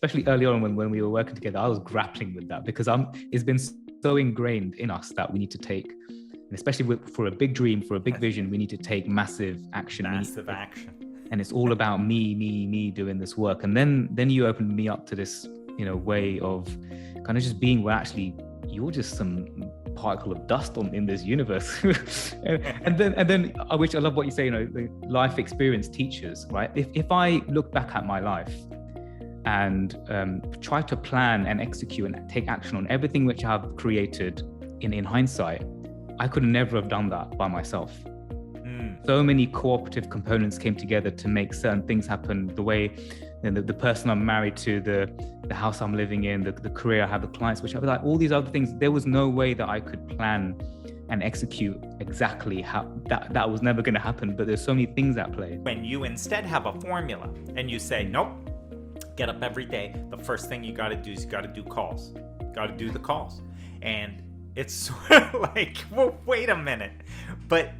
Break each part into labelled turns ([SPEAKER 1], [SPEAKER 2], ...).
[SPEAKER 1] especially early on when we were working together, I was grappling with that because it's been so ingrained in us that we need to take, and especially for a big dream, for a big vision, we need to take massive action. And it's all about me doing this work. And then you opened me up to this, way of kind of just being where actually you're just some particle of dust in this universe. and then which I love what you say, the life experience teaches, right? If I look back at my life and try to plan and execute and take action on everything which I've created in hindsight, I could never have done that by myself. So many cooperative components came together to make certain things happen. The way, the person I'm married to, the house I'm living in, the career I have, the clients, which I like, all these other things. There was no way that I could plan and execute exactly how that was never going to happen. But there's so many things at play.
[SPEAKER 2] When you instead have a formula and you say, nope, get up every day, the first thing you got to do is you got to do calls. Got to do the calls. And it's sort of like, well, wait a minute. But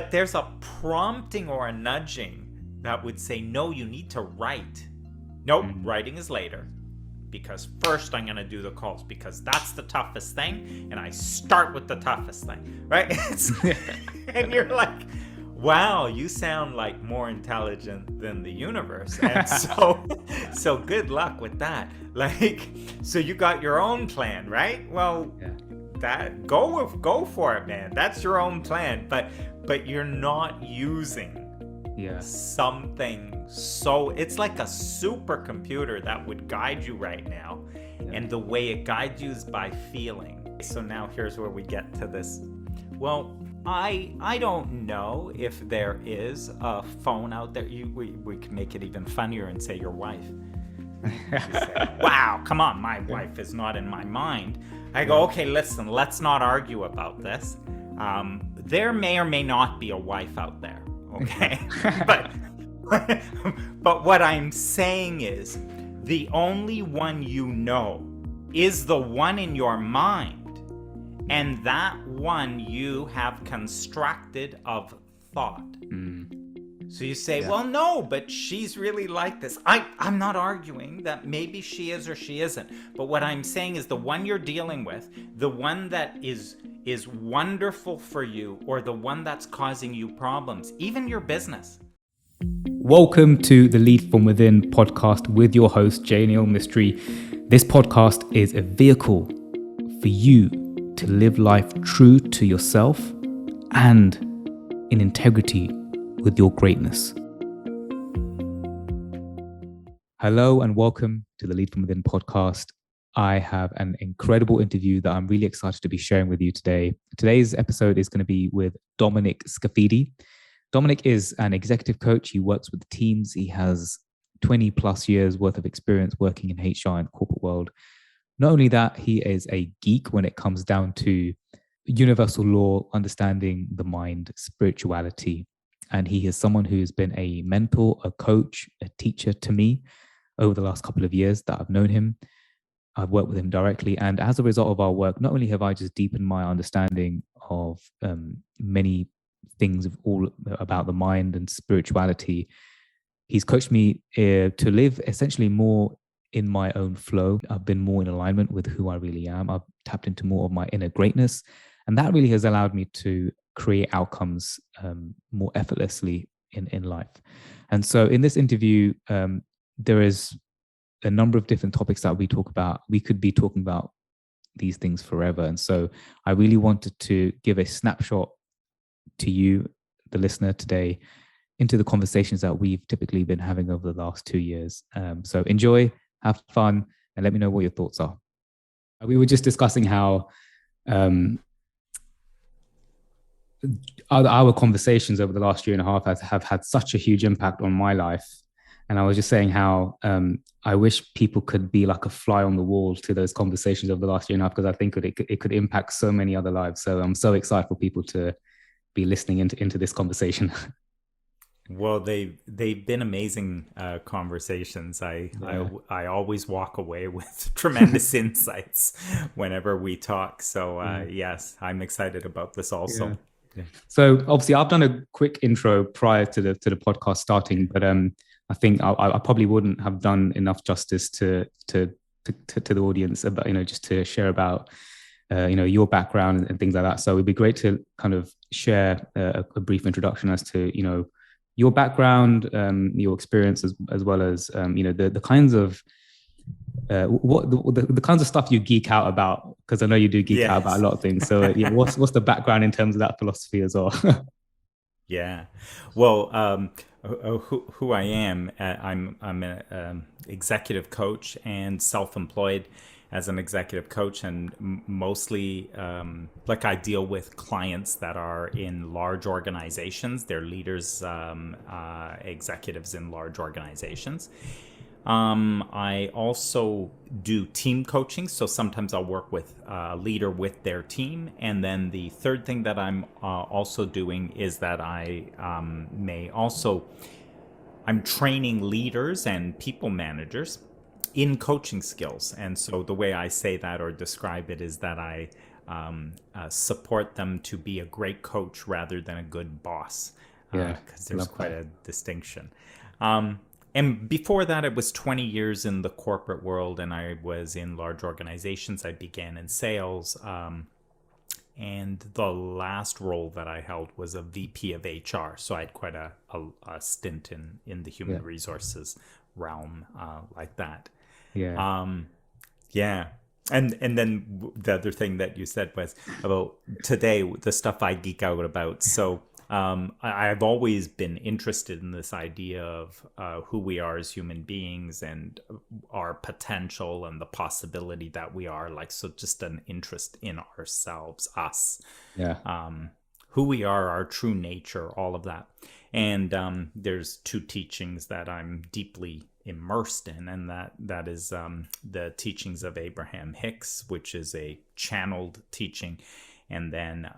[SPEAKER 2] there's a prompting or a nudging that would say, no, you need to write. Nope, writing is later. Because first I'm going to do the calls because that's the toughest thing. And I start with the toughest thing, right? And you're like, wow, you sound like more intelligent than the universe. And so good luck with that. Like, so you got your own plan, right? Well, that go for it, man. That's your own plan. But you're not using something, so it's like a supercomputer that would guide you right now. And the way it guides you is by feeling. So now here's where we get to this. Well, I don't know if there is a phone out there. We can make it even funnier and say your wife. You say, wow, come on, my wife is not in my mind. I go, okay, listen, let's not argue about this. There may or may not be a wife out there, okay? but what I'm saying is the only one you know is the one in your mind, and that one you have constructed of thought. So you say, well, no, but she's really like this. I'm not arguing that maybe she is or she isn't. But what I'm saying is the one you're dealing with, the one that is wonderful for you, or the one that's causing you problems, even your business.
[SPEAKER 1] Welcome to the Lead From Within podcast with your host, Jaineel Mistry. This podcast is a vehicle for you to live life true to yourself and in integrity with your greatness. Hello and welcome to the Lead From Within podcast. I have an incredible interview that I'm really excited to be sharing with you today. Today's episode is going to be with Dominic Scaffidi. Dominic is an executive coach. He works with teams. He has 20 plus years worth of experience working in HR and corporate world. Not only that, he is a geek when it comes down to universal law, understanding the mind, spirituality. And he is someone who has been a mentor, a coach, a teacher to me over the last couple of years that I've known him. I've worked with him directly. And as a result of our work, not only have I just deepened my understanding of many things all about the mind and spirituality, he's coached me to live essentially more in my own flow. I've been more in alignment with who I really am. I've tapped into more of my inner greatness. And that really has allowed me to create outcomes more effortlessly in life. And so in this interview, there is a number of different topics that we talk about. We could be talking about these things forever. And so I really wanted to give a snapshot to you, the listener, today into the conversations that we've typically been having over the last 2 years. So enjoy, have fun, and let me know what your thoughts are. We were just discussing how our conversations over the last year and a half have had such a huge impact on my life. And I was just saying how I wish people could be like a fly on the wall to those conversations over the last year and a half, because I think it could impact so many other lives. So I'm so excited for people to be listening into this conversation.
[SPEAKER 2] Well, they've been amazing conversations. I always walk away with tremendous insights whenever we talk. So yes, I'm excited about this also.
[SPEAKER 1] Yeah. So obviously I've done a quick intro prior to the podcast starting, but I think I probably wouldn't have done enough justice to the audience about, just to share about, your background and things like that. So it'd be great to kind of share a brief introduction as to, your background, your experience, as well as, the kinds of, the kinds of stuff you geek out about, because I know you do geek out about a lot of things. So what's the background in terms of that philosophy as well?
[SPEAKER 2] Yeah. Well, who I am, I'm an executive coach and self-employed as an executive coach, and mostly like I deal with clients that are in large organizations. They're leaders, executives in large organizations. I also do team coaching. So sometimes I'll work with a leader with their team. And then the third thing that I'm also doing is that I'm training leaders and people managers in coaching skills. And so the way I say that or describe it is that I support them to be a great coach rather than a good boss. Because there's quite a distinction. And before that, it was 20 years in the corporate world, and I was in large organizations. I began in sales. And the last role that I held was a VP of HR. So I had quite a stint in the human resources realm like that. Yeah. And then the other thing that you said was about today, the stuff I geek out about. So I've always been interested in this idea of who we are as human beings and our potential and the possibility that we are, like, so just an interest in ourselves, us, who we are, our true nature, all of that. And there's two teachings that I'm deeply immersed in, and that is the teachings of Abraham Hicks, which is a channeled teaching, and then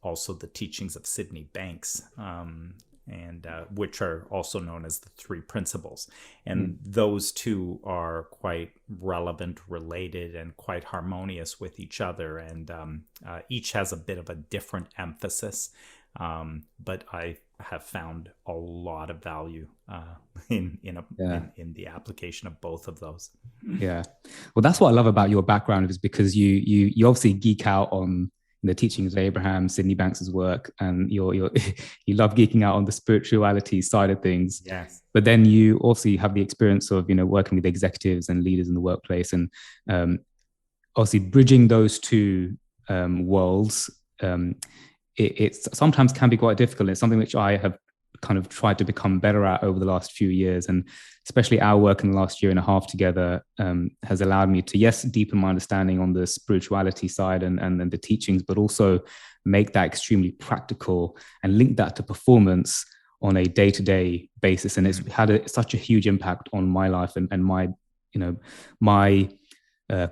[SPEAKER 2] also the teachings of Sydney Banks, and which are also known as the three principles. And those two are quite relevant, related, and quite harmonious with each other. And each has a bit of a different emphasis. But I have found a lot of value in the application of both of those.
[SPEAKER 1] Yeah. Well, that's what I love about your background, is because you obviously geek out on the teachings of Abraham, Sydney Banks's work, and you love geeking out on the spirituality side of things.
[SPEAKER 2] Yes.
[SPEAKER 1] But then you also have the experience of, working with executives and leaders in the workplace, and obviously bridging those two worlds. It sometimes can be quite difficult. It's something which I have kind of tried to become better at over the last few years, and especially our work in the last year and a half together has allowed me to, deepen my understanding on the spirituality side and the teachings, but also make that extremely practical and link that to performance on a day-to-day basis. And it's had such a huge impact on my life and my, my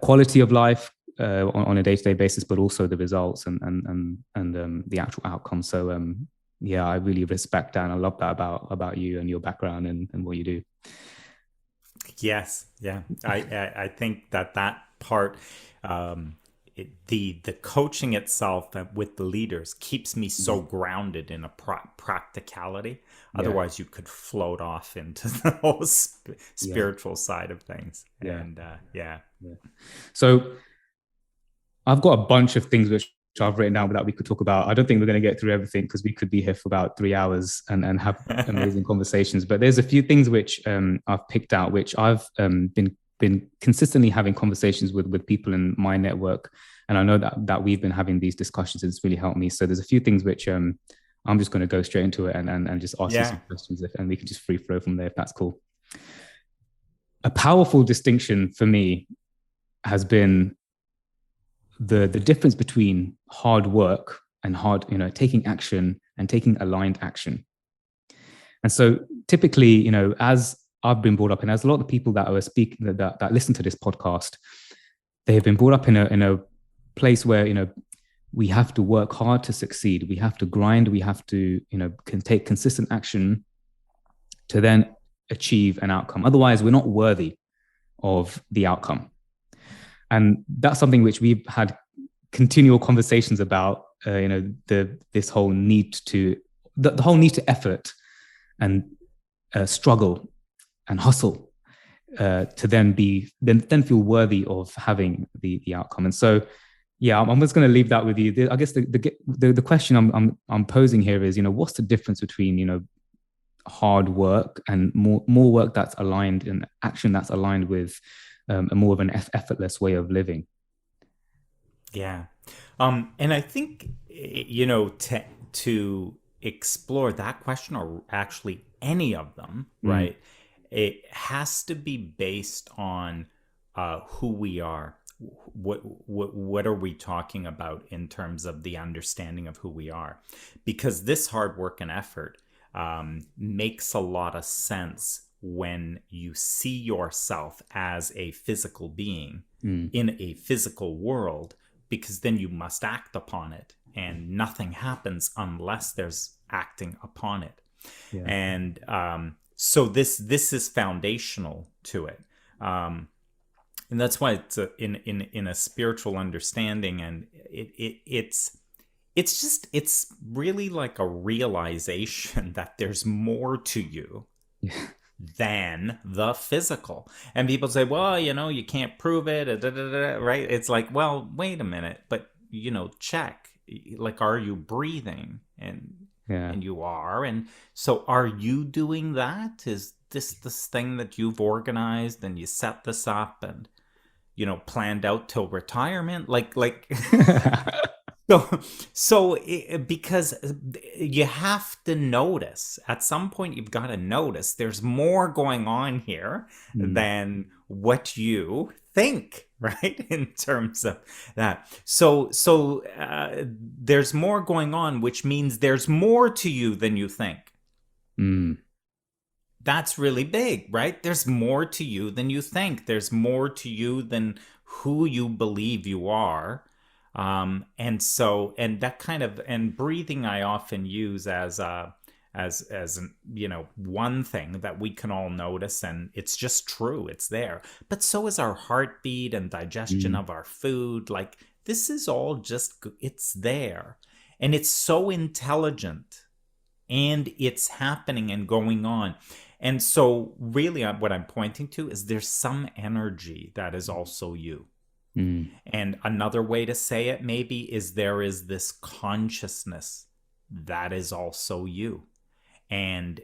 [SPEAKER 1] quality of life on a day-to-day basis, but also the results and the actual outcome. So I really respect that, and I love that about you and your background and what you do.
[SPEAKER 2] Yes, yeah, I think that part, the coaching itself with the leaders keeps me so grounded in a practicality. Otherwise, you could float off into the whole spiritual side of things. And so
[SPEAKER 1] I've got a bunch of things which I've written down that we could talk about. I don't think we're going to get through everything, because we could be here for about 3 hours and have amazing conversations. But there's a few things which I've picked out, which I've been consistently having conversations with people in my network. And I know that we've been having these discussions, and it's really helped me. So there's a few things which I'm just going to go straight into it and just ask you some questions, and we can just free flow from there, if that's cool. A powerful distinction for me has been the difference between hard work and taking action and taking aligned action. And so typically, as I've been brought up, and as a lot of the people that are speaking that listen to this podcast, they have been brought up in a place where, we have to work hard to succeed. We have to grind. We have to, can take consistent action to then achieve an outcome. Otherwise, we're not worthy of the outcome. And that's something which we've had continual conversations about, the whole need to effort and struggle and hustle to then feel worthy of having the outcome. And so, yeah, I'm just going to leave that with you. I guess the question I'm posing here is, what's the difference between hard work and more work that's aligned and action that's aligned with a more of an effortless way of living?
[SPEAKER 2] Yeah. And I think, to explore that question, or actually any of them, right, it has to be based on who we are. What are we talking about in terms of the understanding of who we are? Because this hard work and effort makes a lot of sense when you see yourself as a physical being in a physical world, because then you must act upon it, and nothing happens unless there's acting upon it.
[SPEAKER 1] Yeah.
[SPEAKER 2] And so this is foundational to it. And that's why it's in a spiritual understanding, and it's really like a realization that there's more to you than the physical. And people say, well, you can't prove it, right? It's like, well, wait a minute, but check, like, are you breathing? And you are. And so are you doing that? Is this thing that you've organized and you set this up and planned out till retirement, like because you have to notice at some point, you've got to notice there's more going on here than what you think, right? In terms of that. So there's more going on, which means there's more to you than you think. That's really big, right? There's more to you than you think. There's more to you than who you believe you are. And that kind of, and breathing I often use as one thing that we can all notice, and it's just true, it's there. But so is our heartbeat and digestion of our food. Like, this is all just, it's there. And it's so intelligent, and it's happening and going on. And so really what I'm pointing to is there's some energy that is also you. And another way to say it maybe is there is this consciousness that is also you. And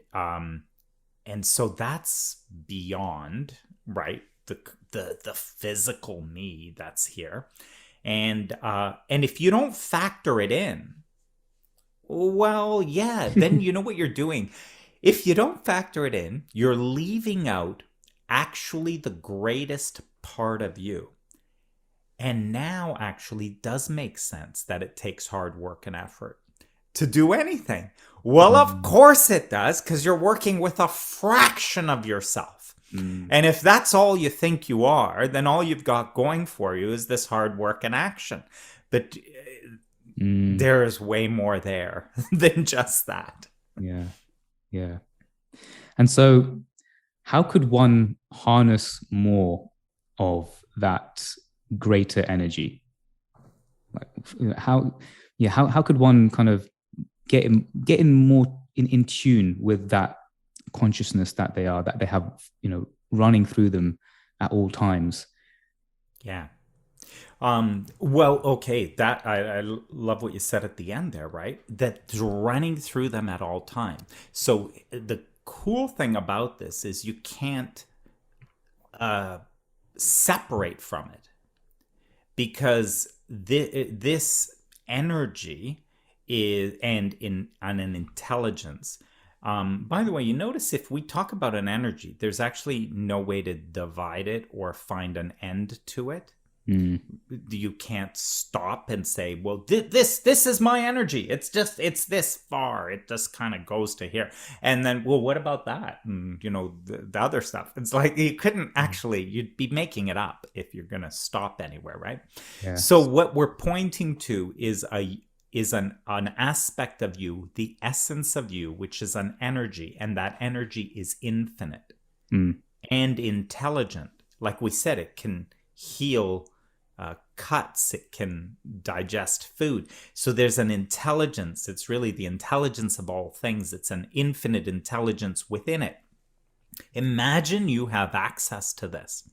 [SPEAKER 2] so that's beyond, right, the physical me that's here. And if you don't factor it in, well, yeah, then you know what you're doing. If you don't factor it in, you're leaving out actually the greatest part of you. And now actually does make sense that it takes hard work and effort to do anything. Well, of course it does, because you're working with a fraction of yourself. And if that's all you think you are, then all you've got going for you is this hard work and action. But there is way more there than just that.
[SPEAKER 1] Yeah. And so how could one harness more of that greater energy? Like, how could one kind of get in more in tune with that consciousness that they have, running through them at all times?
[SPEAKER 2] Yeah. Well, okay, that I love what you said at the end there, right? That's running through them at all time. So the cool thing about this is you can't separate from it, because this energy is and an intelligence. By the way, you notice if we talk about an energy, there's actually no way to divide it or find an end to it. You can't stop and say, well, this is my energy. It's this far. It just kind of goes to here. And then, well, what about that? And, the other stuff. It's like you couldn't actually, you'd be making it up if you're going to stop anywhere, right? Yes. So what we're pointing to is an aspect of you, the essence of you, which is an energy. And that energy is infinite and intelligent. Like we said, it can heal cuts, it can digest food. So there's an intelligence. It's really the intelligence of all things. It's an infinite intelligence within it. Imagine you have access to this.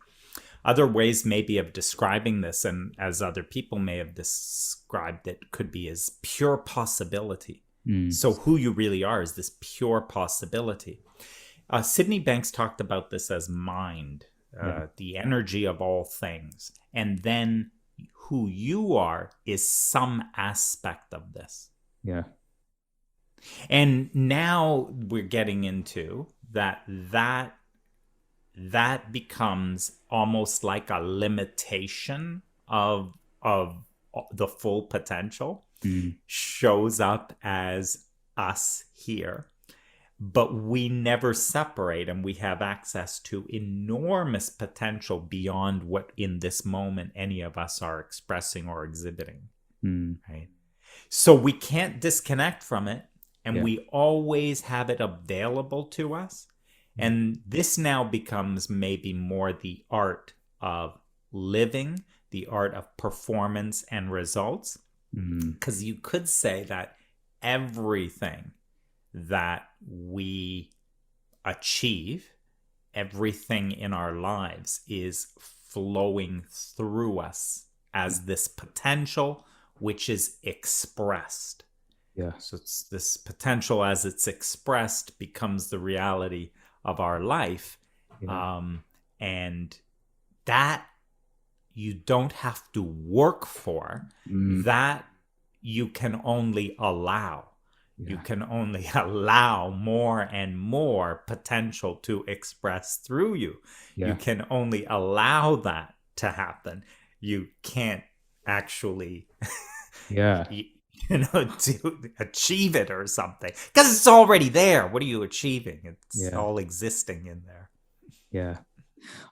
[SPEAKER 2] Other ways maybe of describing this, and as other people may have described it, could be as pure possibility. So who you really are is this pure possibility. Sydney Banks talked about this as mind, the energy of all things. And then who you are is some aspect of this.
[SPEAKER 1] Yeah.
[SPEAKER 2] And now we're getting into that becomes almost like a limitation of the full potential. Shows up as us here, but we never separate, and we have access to enormous potential beyond what in this moment any of us are expressing or exhibiting. Right? So we can't disconnect from it, and we always have it available to us. And this now becomes maybe more the art of living, the art of performance and results. Because you could say that everything that we achieve, everything in our lives is flowing through us as this potential which is expressed.
[SPEAKER 1] Yeah.
[SPEAKER 2] So it's this potential as it's expressed becomes the reality of our life. And that you don't have to work for, that you can only allow. You can only allow more and more potential to express through you. You can only allow that to happen. You can't actually to achieve it or something, because it's already there. What are you achieving? It's all existing in there.
[SPEAKER 1] Yeah,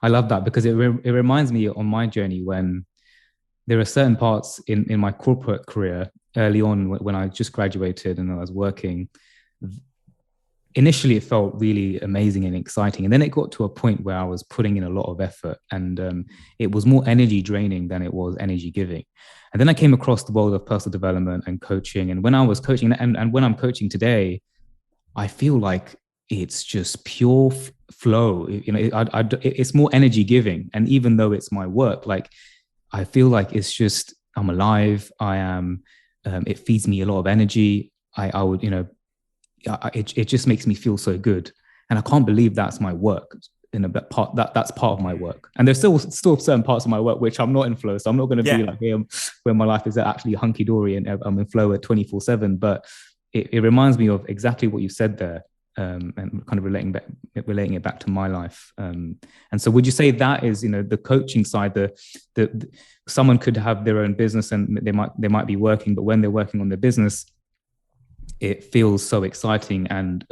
[SPEAKER 1] I love that, because it reminds me on my journey when there are certain parts in my corporate career early on when I just graduated and I was working. Initially, it felt really amazing and exciting. And then it got to a point where I was putting in a lot of effort, and it was more energy draining than it was energy giving. And then I came across the world of personal development and coaching. And when I was coaching, and when I'm coaching today, I feel like it's just pure flow. It's more energy giving. And even though it's my work, like I feel like it's just, I'm alive. I am, it feeds me a lot of energy. I would, it just makes me feel so good. And I can't believe that's my work. That's part of my work. And there's still certain parts of my work which I'm not in flow. So I'm not going to be like here where my life is actually hunky-dory and I'm in flow at 24/7. But it reminds me of exactly what you said there, and kind of relating it back to my life. And so would you say that is, the coaching side, the someone could have their own business and they might be working, but when they're working on their business, it feels so exciting and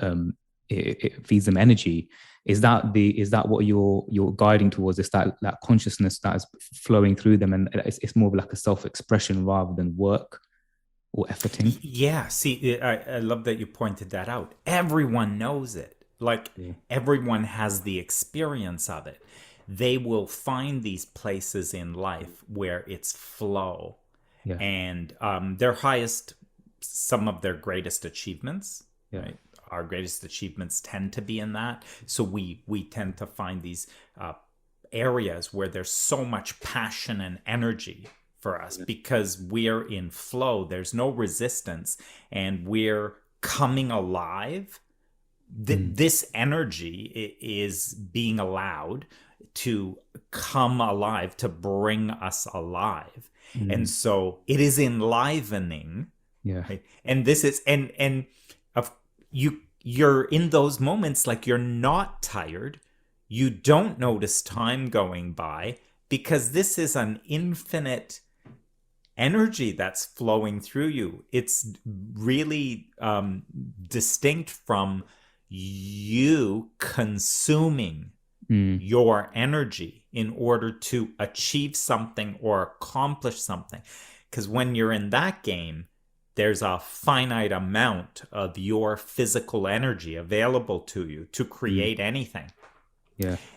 [SPEAKER 1] it feeds them energy. Is that what you're guiding towards? Is that consciousness that is flowing through them, and it's more of like a self-expression rather than work or efforting?
[SPEAKER 2] Yeah. See, I love that you pointed that out. Everyone knows it. Like everyone has the experience of it. They will find these places in life where it's flow, and some of their greatest achievements, right? Our greatest achievements tend to be in that. So we tend to find these areas where there's so much passion and energy for us because we're in flow. There's no resistance and we're coming alive. This energy is being allowed to come alive, to bring us alive. And so it is enlivening. Right? And this is you're in those moments, like you're not tired. You don't notice time going by because this is an infinite energy that's flowing through you. It's really distinct from you consuming your energy in order to achieve something or accomplish something. Because when you're in that game, there's a finite amount of your physical energy available to you to create anything.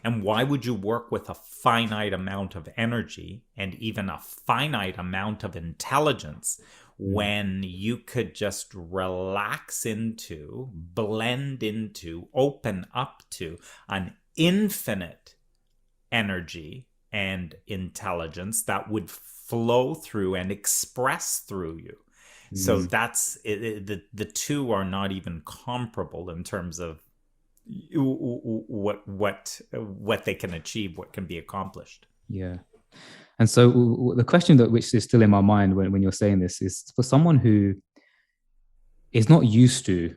[SPEAKER 2] And why would you work with a finite amount of energy and even a finite amount of intelligence when you could just relax into, blend into, open up to an infinite energy and intelligence that would flow through and express through you. So that's it, the two are not even comparable in terms of what they can achieve, what can be accomplished.
[SPEAKER 1] Yeah. And so the question that which is still in my mind when you're saying this is, for someone who is not used to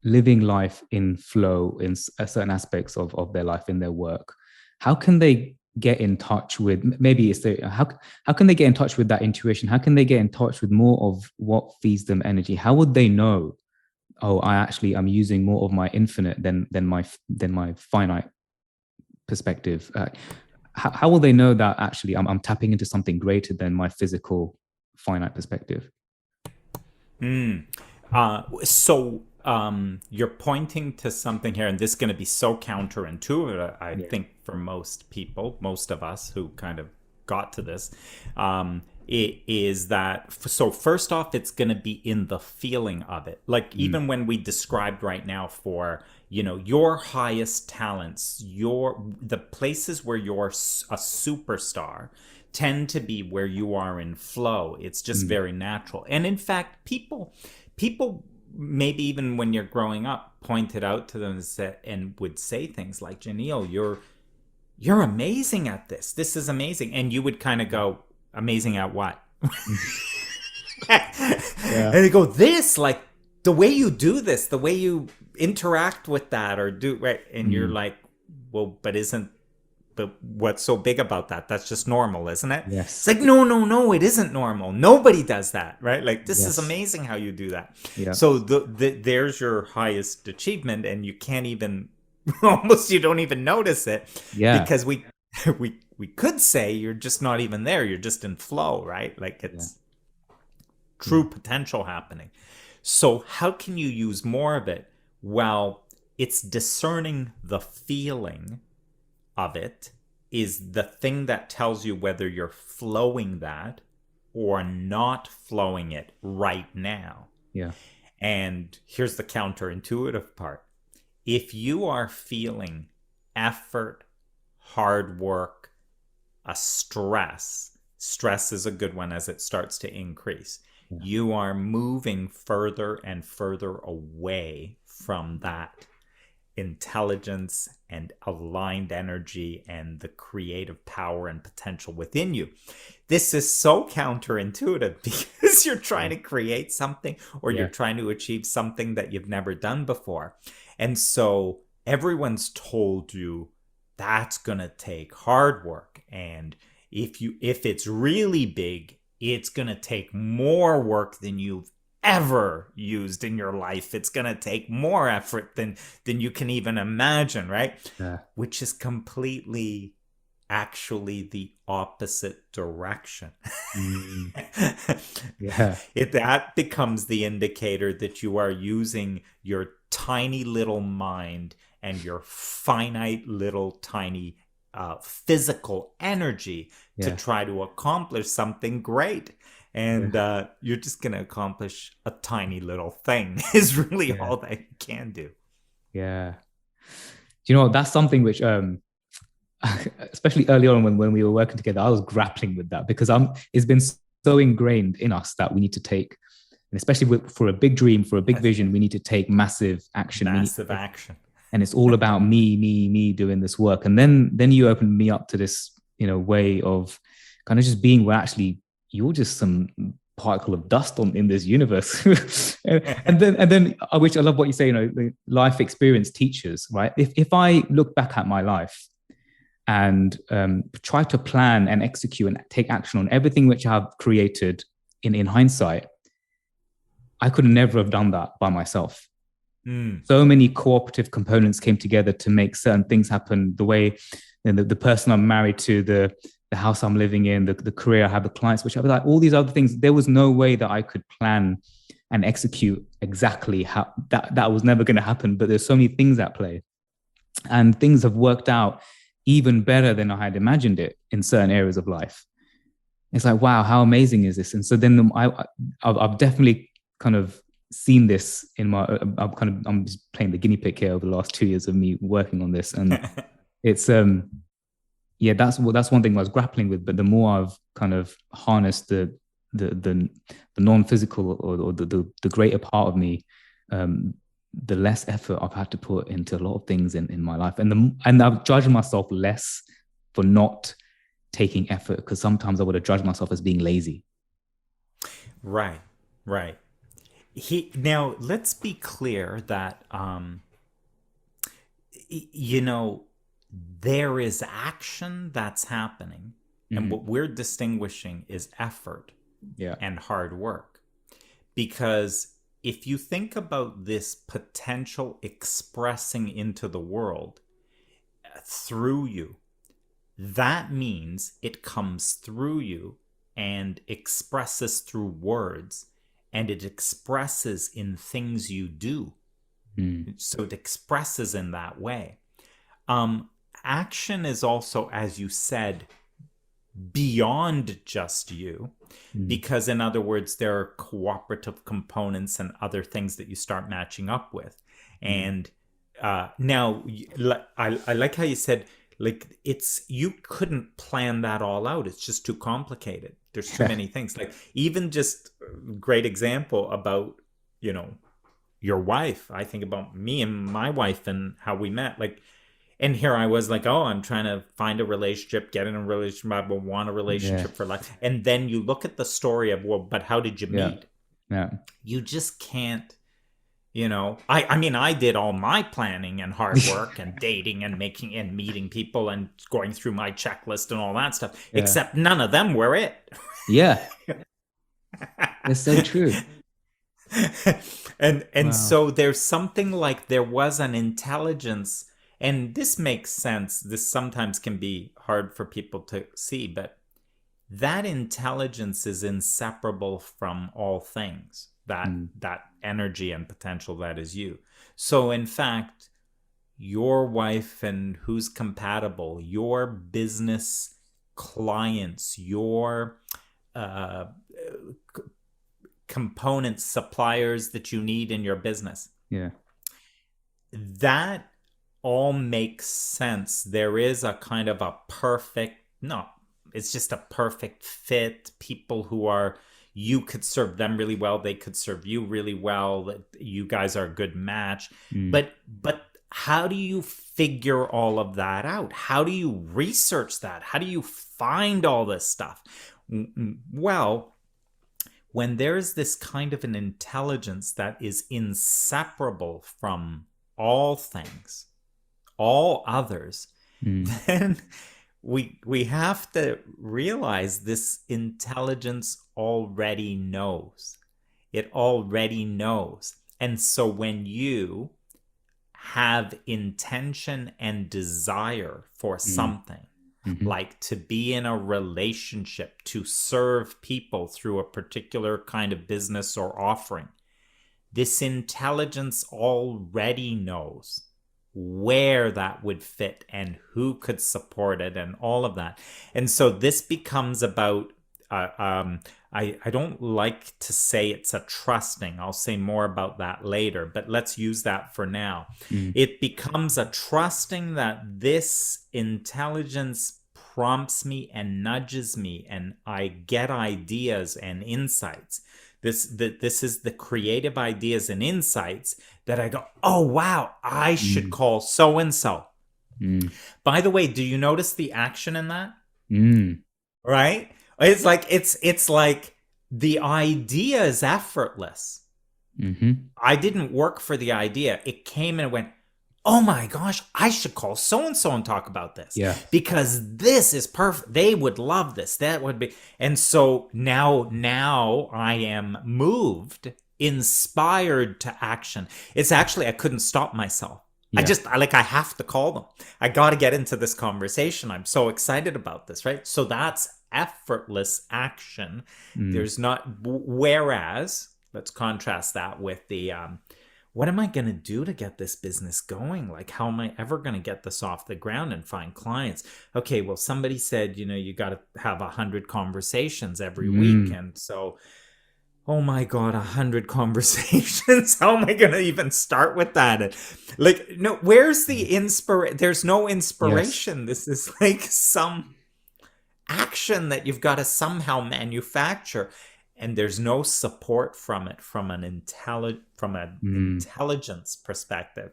[SPEAKER 1] living life in flow in certain aspects of their life, in their work, how can they get in touch with, maybe it's how can they get in touch with that intuition? How can they get in touch with more of what feeds them energy? How would they know, oh, I'm using more of my infinite than my finite perspective? How will they know that actually I'm tapping into something greater than my physical finite perspective?
[SPEAKER 2] So you're pointing to something here, and this is going to be so counterintuitive, I think, for most people, most of us who kind of got to this. It is that, so first off, it's going to be in the feeling of it. Like even when we described right now for, your highest talents, the places where you're a superstar tend to be where you are in flow. It's just very natural. And in fact, people maybe even when you're growing up pointed out to them and would say things like, Jaineel, you're amazing at this. This is amazing. And you would kind of go, amazing at what? And they go, this, like the way you do this, the way you interact with that or do right. And you're like, well, but what's so big about that? That's just normal, isn't it?
[SPEAKER 1] Yes.
[SPEAKER 2] It's like, no, it isn't normal. Nobody does that, right? Like, this is amazing how you do that.
[SPEAKER 1] Yeah.
[SPEAKER 2] So there's your highest achievement, and you can't even, almost you don't even notice it.
[SPEAKER 1] Yeah.
[SPEAKER 2] Because we could say you're just not even there. You're just in flow, right? Like it's true potential happening. So how can you use more of it? Well, it's discerning the feeling of it is the thing that tells you whether you're flowing that or not flowing it right now.
[SPEAKER 1] Yeah.
[SPEAKER 2] And here's the counterintuitive part. If you are feeling effort, hard work, a stress is a good one as it starts to increase. Yeah. You are moving further and further away from that intelligence and aligned energy and the creative power and potential within you. This is so counterintuitive because you're trying to create something or you're trying to achieve something that you've never done before. And so everyone's told you that's going to take hard work. And if it's really big, it's going to take more work than you've ever used in your life. It's going to take more effort than you can even imagine, right?
[SPEAKER 1] Yeah.
[SPEAKER 2] Which is completely actually the opposite direction. That becomes the indicator that you are using your tiny little mind and your finite little tiny physical energy to try to accomplish something great. And you're just going to accomplish a tiny little thing is really all that you can do.
[SPEAKER 1] Yeah. Do you know what? That's something which, especially early on when we were working together, I was grappling with that because it's been so ingrained in us that we need to take, and especially for a big dream, for a big vision, we need to take massive action.
[SPEAKER 2] Action.
[SPEAKER 1] And it's all about me doing this work. And then you opened me up to this, way of kind of just being where actually you're just some particle of dust in this universe. and then which I love what you say, the life experience teaches, right? If I look back at my life and try to plan and execute and take action on everything which I've created in hindsight, I could never have done that by myself. So many cooperative components came together to make certain things happen. The way the person I'm married to, the house I'm living in, the career I have, the clients, which I was like, all these other things, there was no way that I could plan and execute exactly how that was never going to happen. But there's so many things at play, and things have worked out even better than I had imagined it in certain areas of life. it's like, wow, how amazing is this? And so then I've definitely kind of seen this in my, I'm just playing the guinea pig here over the last 2 years of me working on this. And it's, yeah, that's one thing I was grappling with. But the more I've kind of harnessed the non-physical, or the greater part of me, the less effort I've had to put into a lot of things in my life. And I've judged myself less for not taking effort, because sometimes I would have judged myself as being lazy.
[SPEAKER 2] Right, right. Now let's be clear that you know, there is action that's happening, and what we're distinguishing is effort and hard work. Because if you think about this potential expressing into the world through you, that means it comes through you and expresses through words, and it expresses in things you do. So it expresses in that way. Action is also, as you said, beyond just you, because in other words, there are cooperative components and other things that you start matching up with. And now I like how you said, like, you couldn't plan that all out. It's just too complicated. There's too many things. Like, even just great example about, you know, your wife. I think about me and my wife and how we met. Like, and here I was like, oh, I'm trying to find a relationship, get in a relationship, I want a relationship for life. And then you look at the story of, well, but how did you meet?
[SPEAKER 1] Yeah.
[SPEAKER 2] You just can't, you know, I mean, I did all my planning and hard work and dating and making and meeting people and going through my checklist and all that stuff, except none of them were it.
[SPEAKER 1] Yeah. That's so true.
[SPEAKER 2] And wow. So there's something like there was an intelligence, and this makes sense. This sometimes can be hard for people to see, but that intelligence is inseparable from all things. That energy and potential that is you. So in fact, your wife and who's compatible, your business clients, your components, suppliers that you need in your business.
[SPEAKER 1] Yeah.
[SPEAKER 2] That all makes sense. There is a kind of a it's just a perfect fit. People who are, you could serve them really well. They could serve you really well. You guys are a good match. But how do you figure all of that out? How do you research that? How do you find all this stuff? Well, when there's this kind of an intelligence that is inseparable from all things, all others, then we have to realize this intelligence already knows. It already knows. And so when you have intention and desire for something, like to be in a relationship, to serve people through a particular kind of business or offering, this intelligence already knows where that would fit and who could support it and all of that. And so this becomes about, I don't like to say it's a trusting. I'll say more about that later, but let's use that for now. It becomes a trusting that this intelligence prompts me and nudges me, and I get ideas and insights. This is the creative ideas and insights that I go, oh, wow, I should call so-and-so. By the way, do you notice the action in that? Right? It's like the idea is effortless. I didn't work for the idea. It came and went, oh my gosh, I should call so-and-so and talk about this.
[SPEAKER 1] Yeah.
[SPEAKER 2] Because this is perfect. They would love this. That would be. And so now I am moved, inspired to action. It's actually, I couldn't stop myself. Yeah. I have to call them. I got to get into this conversation. I'm so excited about this, right? So that's effortless action. There's not, whereas, let's contrast that with what am I going to do to get this business going? Like, how am I ever going to get this off the ground and find clients? Okay, well, somebody said, you got to have 100 conversations every week. And so, oh my God, 100 conversations. How am I going to even start with that? And, like, no, where's the inspiration? There's no inspiration. Yes. This is like some action that you've got to somehow manufacture. And there's no support from it from an intelligence perspective,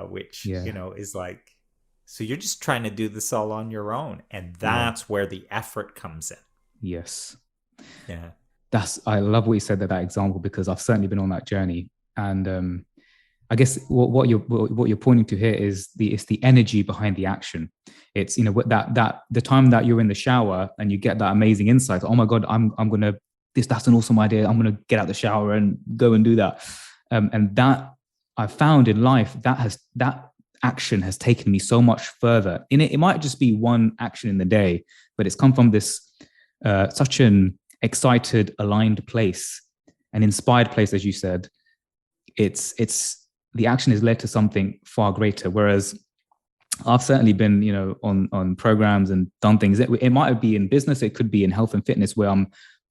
[SPEAKER 2] which is like, so you're just trying to do this all on your own, and that's where the effort comes in.
[SPEAKER 1] Yes.
[SPEAKER 2] Yeah.
[SPEAKER 1] I love what you said, that example, because I've certainly been on that journey, and I guess what you're pointing to here is the energy behind the action. It's that the time that you're in the shower and you get that amazing insight. Oh my God, I'm gonna. That's an awesome idea. I'm going to get out the shower and go and do that. And that I found in life, that action has taken me so much further. It might just be one action in the day, but it's come from this such an excited, aligned place, an inspired place, as you said. It's the action has led to something far greater. Whereas I've certainly been, on programs and done things. It might be in business, it could be in health and fitness, where I'm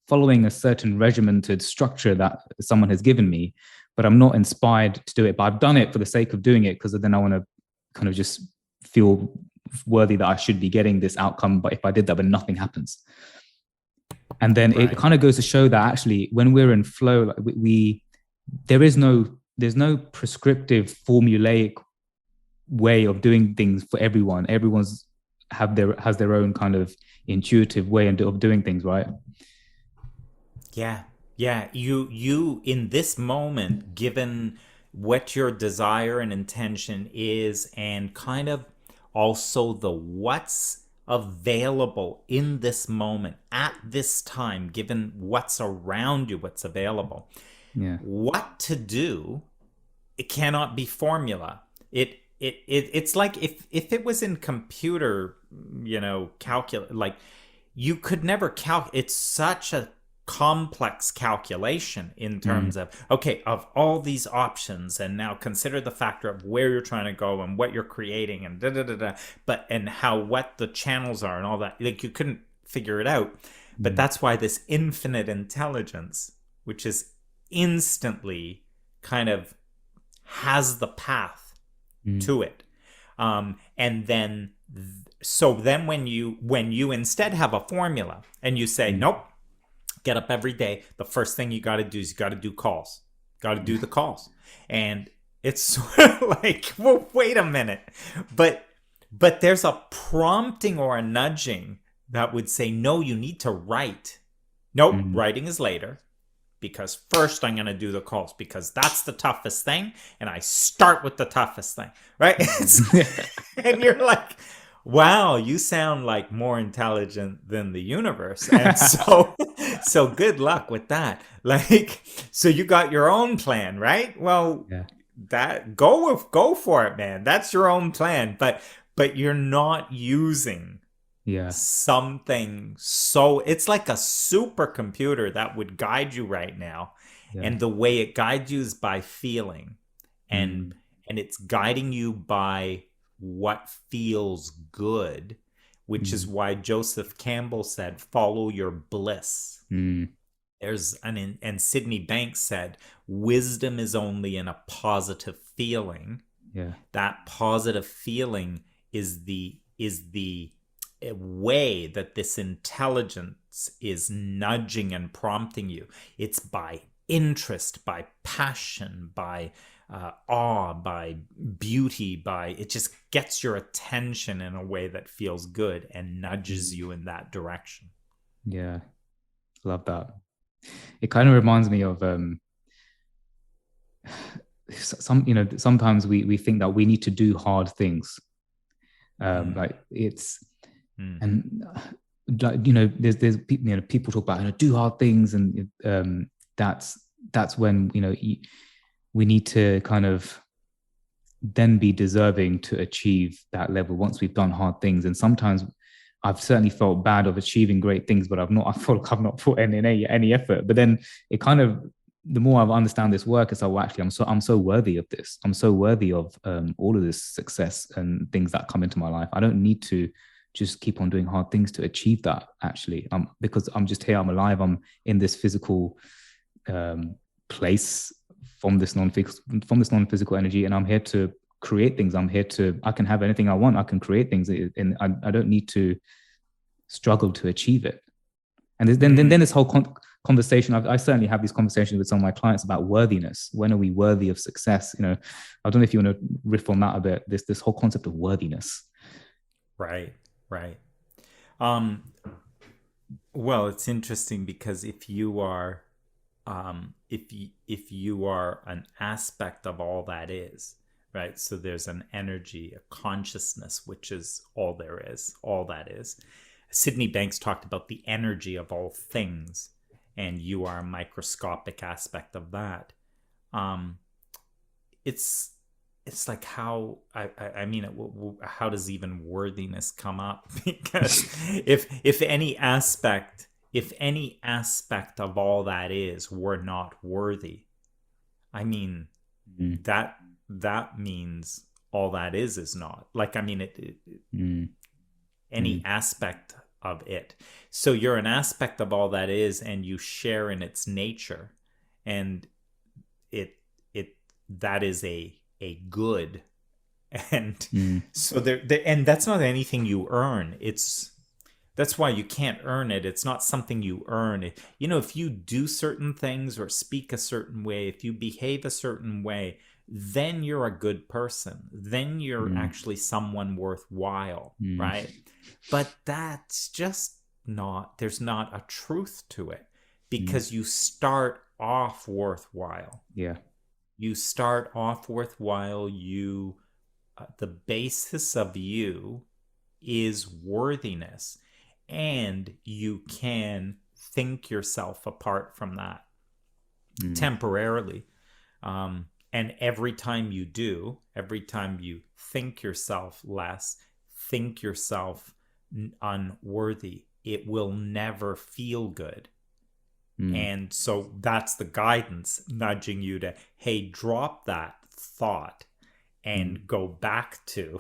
[SPEAKER 1] following a certain regimented structure that someone has given me, but I'm not inspired to do it. But I've done it for the sake of doing it, because then I want to kind of just feel worthy that I should be getting this outcome. But if I did that, but nothing happens. And then it kind of goes to show that actually, when we're in flow, like there's no prescriptive formulaic way of doing things for everyone. Everyone's has their own kind of intuitive way of doing things, right?
[SPEAKER 2] Yeah. You in this moment, given what your desire and intention is, and kind of also the what's available in this moment at this time, given what's around you, what's available, what to do, it cannot be formula. It's like if it was in computer, calculate, like you could never calculate. It's such a complex calculation in terms of, okay, of all these options, and now consider the factor of where you're trying to go and what you're creating and but and what the channels are and all that. Like, you couldn't figure it out. But that's why this infinite intelligence, which is instantly kind of has the path to it. And then when you instead have a formula and you say, nope, get up every day, the first thing you got to do is you got to do calls. Got to do the calls. And it's sort of like, well, wait a minute. But there's a prompting or a nudging that would say, no, you need to write. Nope, writing is later. Because first I'm going to do the calls, because that's the toughest thing. And I start with the toughest thing, right? And you're like, wow, you sound like more intelligent than the universe. And so good luck with that. Like, so you got your own plan, right? Well, that go for it, man. That's your own plan. But you're not using something, so it's like a supercomputer that would guide you right now. And the way it guides you is by feeling, and it's guiding you by what feels good, which is why Joseph Campbell said, follow your bliss. And Sydney Banks said, wisdom is only in a positive feeling. That positive feeling is the way that this intelligence is nudging and prompting you. It's by interest, by passion, by awe, by beauty, it just gets your attention in a way that feels good and nudges you in that direction.
[SPEAKER 1] Yeah, love that. It kind of reminds me of sometimes we think that we need to do hard things. Like it's and there's people talk about do hard things, and that's when we need to kind of then be deserving to achieve that level once we've done hard things. And sometimes I've certainly felt bad of achieving great things, but I feel like I've not put in any effort. But then it kind of the more I understand this work, it's like, well, actually, I'm so worthy of this. I'm so worthy of all of this success and things that come into my life. I don't need to just keep on doing hard things to achieve that. Actually, because I'm just here. I'm alive. I'm in this physical place from this non-physical energy, and I'm here to create things. I can have anything I want. I can create things, and I don't need to struggle to achieve it. And then this whole conversation, I certainly have these conversations with some of my clients about worthiness. When are we worthy of success? I don't know if you want to riff on that a bit, this whole concept of worthiness.
[SPEAKER 2] Right. Well, it's interesting because if you are if you are an aspect of all that is, right? So there's an energy, a consciousness, which is all there is, all that is. Sydney Banks talked about the energy of all things, and you are a microscopic aspect of that. It's like how how does even worthiness come up? Because if any aspect of all that is were not worthy, I mean, that means all that is not. Like, I mean, any aspect of it. So you're an aspect of all that is, and you share in its nature, and that is a good. And so there, and that's not anything you earn. That's why you can't earn it. It's not something you earn. If you do certain things or speak a certain way, if you behave a certain way, then you're a good person. Then you're actually someone worthwhile, right? But that's just there's not a truth to it, because you start off worthwhile.
[SPEAKER 1] Yeah.
[SPEAKER 2] You start off worthwhile. The basis of you is worthiness, and you can think yourself apart from that temporarily. And every time you think yourself less, think yourself unworthy, it will never feel good. And so that's the guidance nudging you to, hey, drop that thought and go back to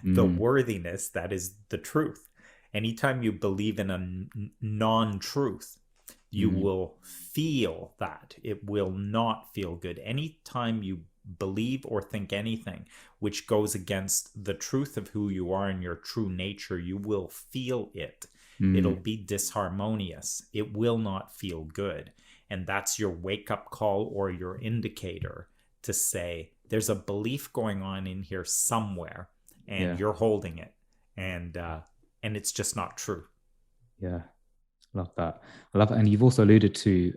[SPEAKER 2] the worthiness that is the truth. Anytime you believe in a non-truth, you will feel that. It will not feel good. Anytime you believe or think anything which goes against the truth of who you are and your true nature, you will feel it. It'll be disharmonious. It will not feel good. And that's your wake-up call or your indicator to say, there's a belief going on in here somewhere, and you're holding it. And it's just not true.
[SPEAKER 1] Yeah. Love that. I love it. And you've also alluded to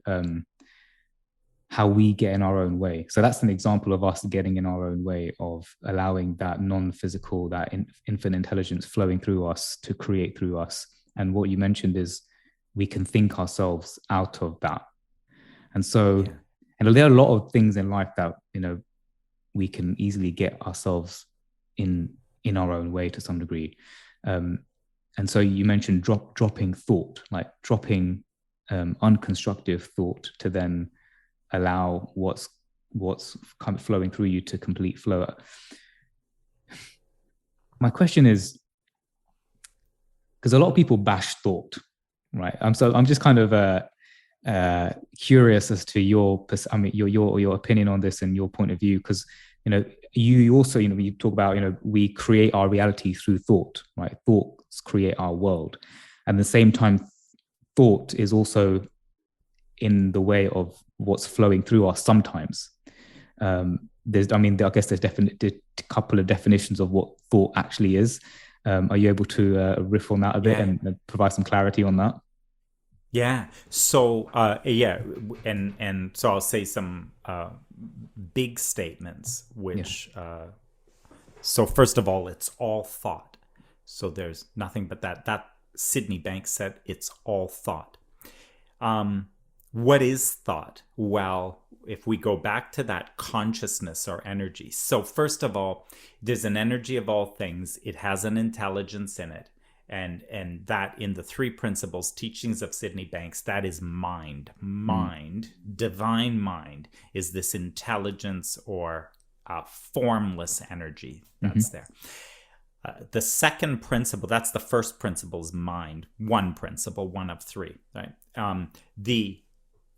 [SPEAKER 1] how we get in our own way. So that's an example of us getting in our own way, of allowing that non-physical, that infinite intelligence flowing through us to create through us. And what you mentioned is we can think ourselves out of that. And so, and there are a lot of things in life that, we can easily get ourselves in our own way to some degree. And so you mentioned dropping thought, like dropping unconstructive thought to then allow what's kind of flowing through you to complete flow. My question is, because a lot of people bash thought, right? I'm just kind of curious as to your opinion on this and your point of view, because you also you talk about we create our reality through thought, right? Thoughts create our world, and at the same time, thought is also in the way of what's flowing through us sometimes. I guess there's definitely a couple of definitions of what thought actually is. Are you able to riff on that a bit and provide some clarity on that?
[SPEAKER 2] Yeah. So and so I'll say some big statements, which so first of all, it's all thought. So there's nothing but that Sydney Banks said it's all thought. What is thought? Well, if we go back to that consciousness or energy. So first of all, there's an energy of all things. It has an intelligence in it. and that in the three principles teachings of Sydney Banks, that is mind. Divine mind is this intelligence or formless energy that's there. The second principle, that's the first principle, is mind. One principle, one of three, right? The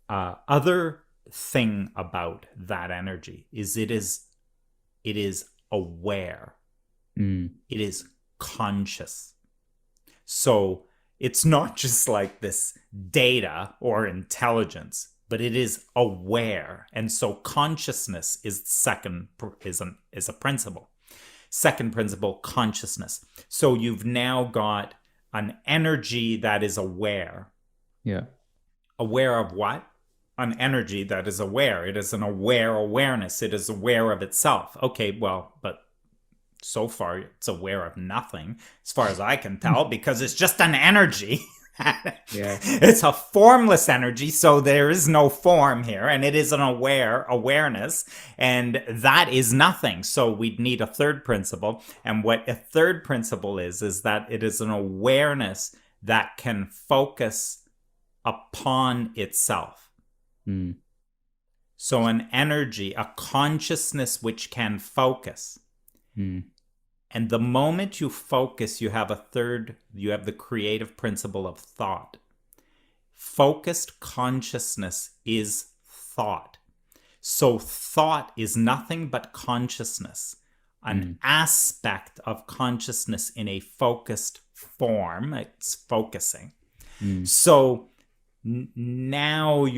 [SPEAKER 2] other thing about that energy is it is aware. It is conscious. So it's not just like this data or intelligence, but it is aware. And so consciousness is a principle. Second principle, consciousness. So you've now got an energy that is aware.
[SPEAKER 1] Yeah.
[SPEAKER 2] Aware of what? An energy that is aware. It is an aware awareness. It is aware of itself. Okay, well, but so far it's aware of nothing, as far as I can tell, because it's just an energy.
[SPEAKER 1] Yeah.
[SPEAKER 2] It's a formless energy, so there is no form here, and it is an awareness, and that is nothing. So we'd need a third principle, and what a third principle is that it is an awareness that can focus upon itself. So an energy, a consciousness which can focus. And the moment you focus, you have the creative principle of thought. Focused consciousness is thought. So thought is nothing but consciousness, an aspect of consciousness in a focused form. It's focusing. So now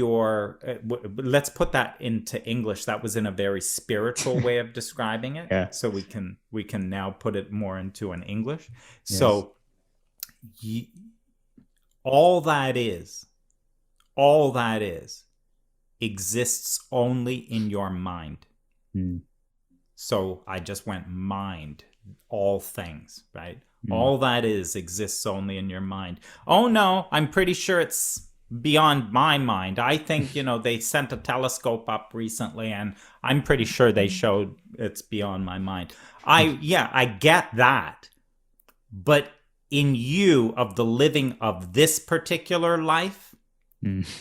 [SPEAKER 2] let's put that into English. That was in a very spiritual way of describing it.
[SPEAKER 1] Yeah.
[SPEAKER 2] So we can now put it more into an English.
[SPEAKER 1] Yes.
[SPEAKER 2] So all that is exists only in your mind. So I just went mind, all things, right? All that exists only in your mind. Oh no, I'm pretty sure it's beyond my mind. I think, they sent a telescope up recently, and I'm pretty sure they showed it's beyond my mind. I get that. But in you, of the living of this particular life,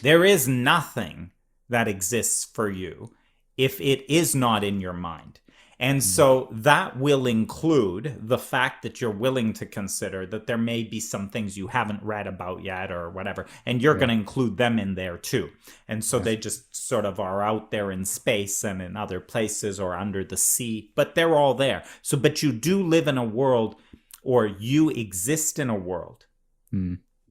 [SPEAKER 2] there is nothing that exists for you if it is not in your mind. And so that will include the fact that you're willing to consider that there may be some things you haven't read about yet or whatever, and you're going to include them in there too. And so they just sort of are out there in space and in other places or under the sea, but they're all there. So, but you do live in a world, or you exist in a world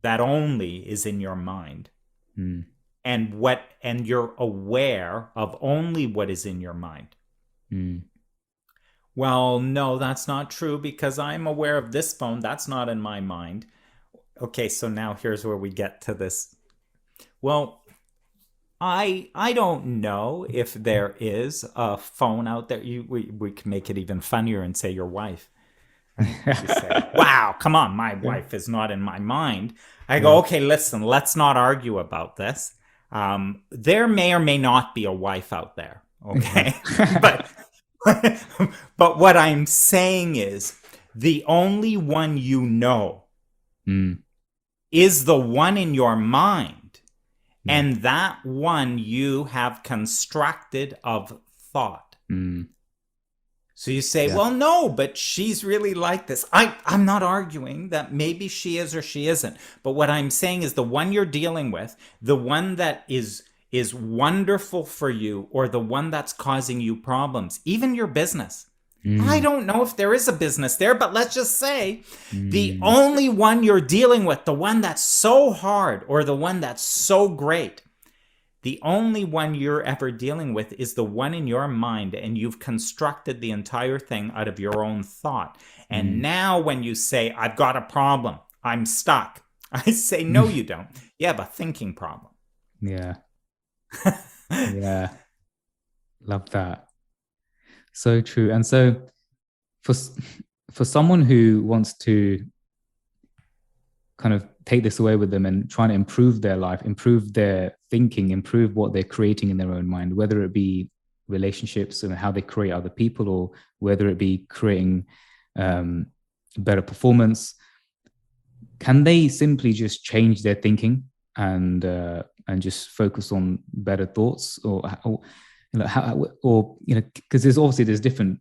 [SPEAKER 2] that only is in your mind. And you're aware of only what is in your mind. Well, no, that's not true, because I'm aware of this phone. That's not in my mind. Okay, so now here's where we get to this. Well, I don't know if there is a phone out there. We can make it even funnier and say your wife. You say, wow, come on, my wife is not in my mind. I go, okay, listen, let's not argue about this. There may or may not be a wife out there, okay? But what I'm saying is the only one you know is the one in your mind. And that one you have constructed of thought. So you say, well, no, but she's really like this. I'm not arguing that maybe she is or she isn't. But what I'm saying is the one you're dealing with, the one that is wonderful for you, or the one that's causing you problems, even your business. I don't know if there is a business there, but let's just say the only one you're dealing with, the one that's so hard or the one that's so great, the only one you're ever dealing with is the one in your mind, and you've constructed the entire thing out of your own thought. And now when you say, I've got a problem, I'm stuck, I say, no, you don't. You have a thinking problem.
[SPEAKER 1] Yeah. Yeah. Love that. So true. And so for someone who wants to kind of take this away with them and trying to improve their life, improve their thinking, improve what they're creating in their own mind, whether it be relationships and how they create other people, or whether it be creating better performance, can they simply just change their thinking and just focus on better thoughts, or because there's different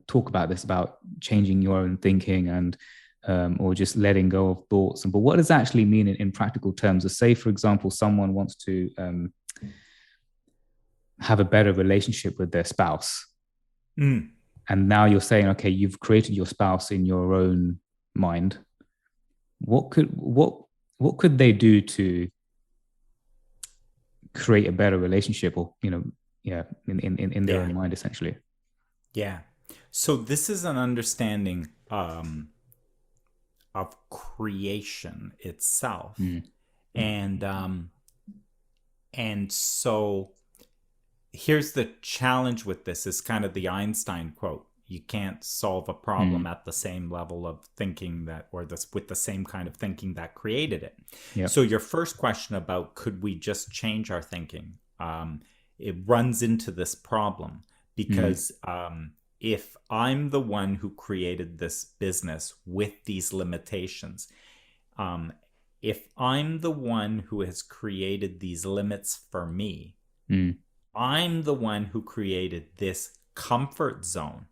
[SPEAKER 1] talk about this, about changing your own thinking and or just letting go of thoughts. But what does that actually mean in practical terms? So say, for example, someone wants to have a better relationship with their spouse.
[SPEAKER 2] Mm.
[SPEAKER 1] And now you're saying, okay, you've created your spouse in your own mind. What could they do to create a better relationship, or in their own mind, essentially?
[SPEAKER 2] Yeah. So this is an understanding of creation itself. And so here's the challenge with this, is kind of the Einstein quote. You can't solve a problem at the same level of thinking with the same kind of thinking that created it.
[SPEAKER 1] Yep.
[SPEAKER 2] So your first question about could we just change our thinking, it runs into this problem, because if I'm the one who created this business with these limitations, if I'm the one who has created these limits for me, I'm the one who created this comfort zone.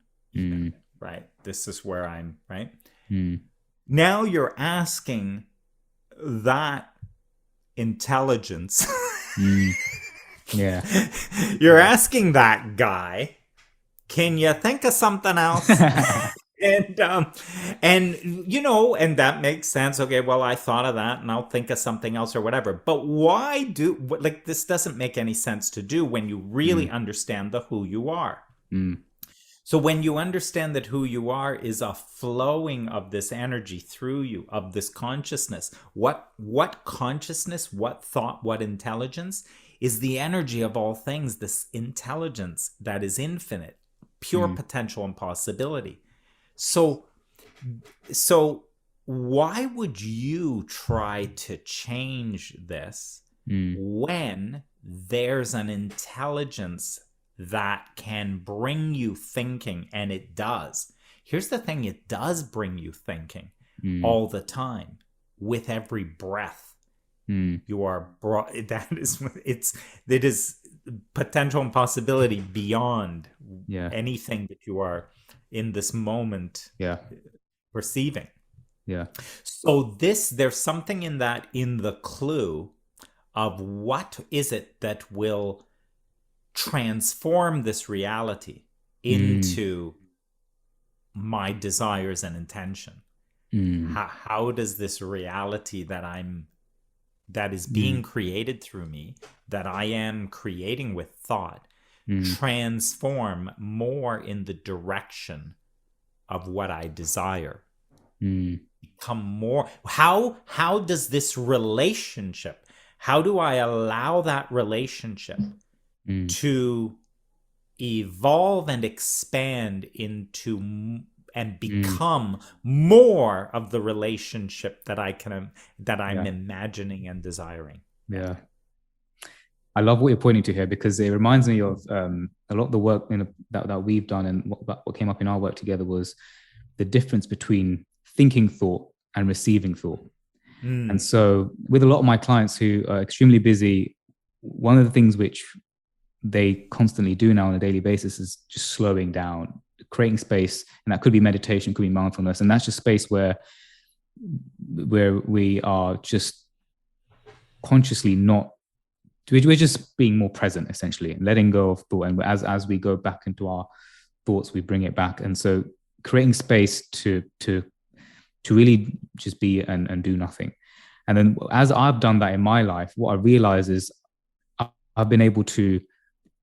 [SPEAKER 2] Right? This is where I'm, right? Now you're asking that intelligence.
[SPEAKER 1] Yeah.
[SPEAKER 2] You're asking that guy, can you think of something else? And that makes sense. Okay, well, I thought of that and I'll think of something else or whatever. But why this doesn't make any sense to do when you really understand the who you are. So when you understand that who you are is a flowing of this energy through you, of this consciousness, what consciousness, what thought, what intelligence is the energy of all things, this intelligence that is infinite, pure potential and possibility. So why would you try to change this when there's an intelligence that can bring you thinking? And it does. Here's the thing, it does bring you thinking all the time, with every breath. You are brought, it is potential and possibility beyond anything that you are in this moment perceiving. So there's something in that, in the clue of what is it that will transform this reality into my desires and intention. How does this reality that is being created through me, that I am creating with thought, transform more in the direction of what I desire? Become more. How does this relationship, how do I allow that relationship to evolve and expand into and become more of the relationship that I'm imagining and desiring?
[SPEAKER 1] Yeah. I love what you're pointing to here, because it reminds me of a lot of the work that we've done, and what came up in our work together was the difference between thinking thought and receiving thought. And so with a lot of my clients who are extremely busy, one of the things which they constantly do now on a daily basis is just slowing down, creating space. And that could be meditation, could be mindfulness. And that's just space where we are just consciously we're just being more present, essentially, and letting go of thought. And as we go back into our thoughts, we bring it back. And so creating space to really just be and do nothing. And then as I've done that in my life, what I realize is I've been able to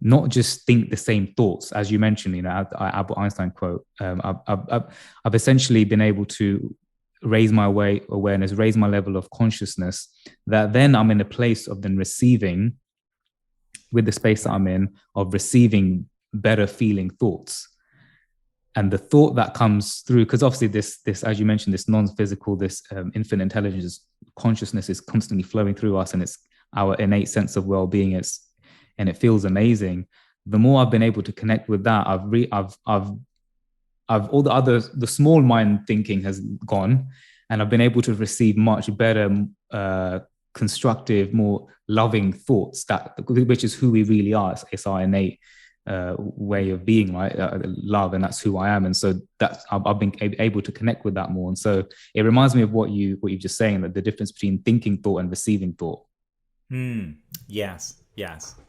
[SPEAKER 1] not just think the same thoughts, as you mentioned, Albert Einstein quote. I've essentially been able to raise my awareness, raise my level of consciousness, that then I'm in a place of then receiving, with the space that I'm in, of receiving better feeling thoughts. And the thought that comes through, because obviously this, as you mentioned, this non-physical, this infinite intelligence, consciousnness is constantly flowing through us, and it's our innate sense of well-being. And it feels amazing. The more I've been able to connect with that, I've all the small mind thinking has gone, and I've been able to receive much better, constructive, more loving thoughts, which is who we really are. It's our innate way of being, right? Love, and that's who I am. And so I've been able to connect with that more. And so it reminds me of what you're just saying, that the difference between thinking thought and receiving thought.
[SPEAKER 2] Yes.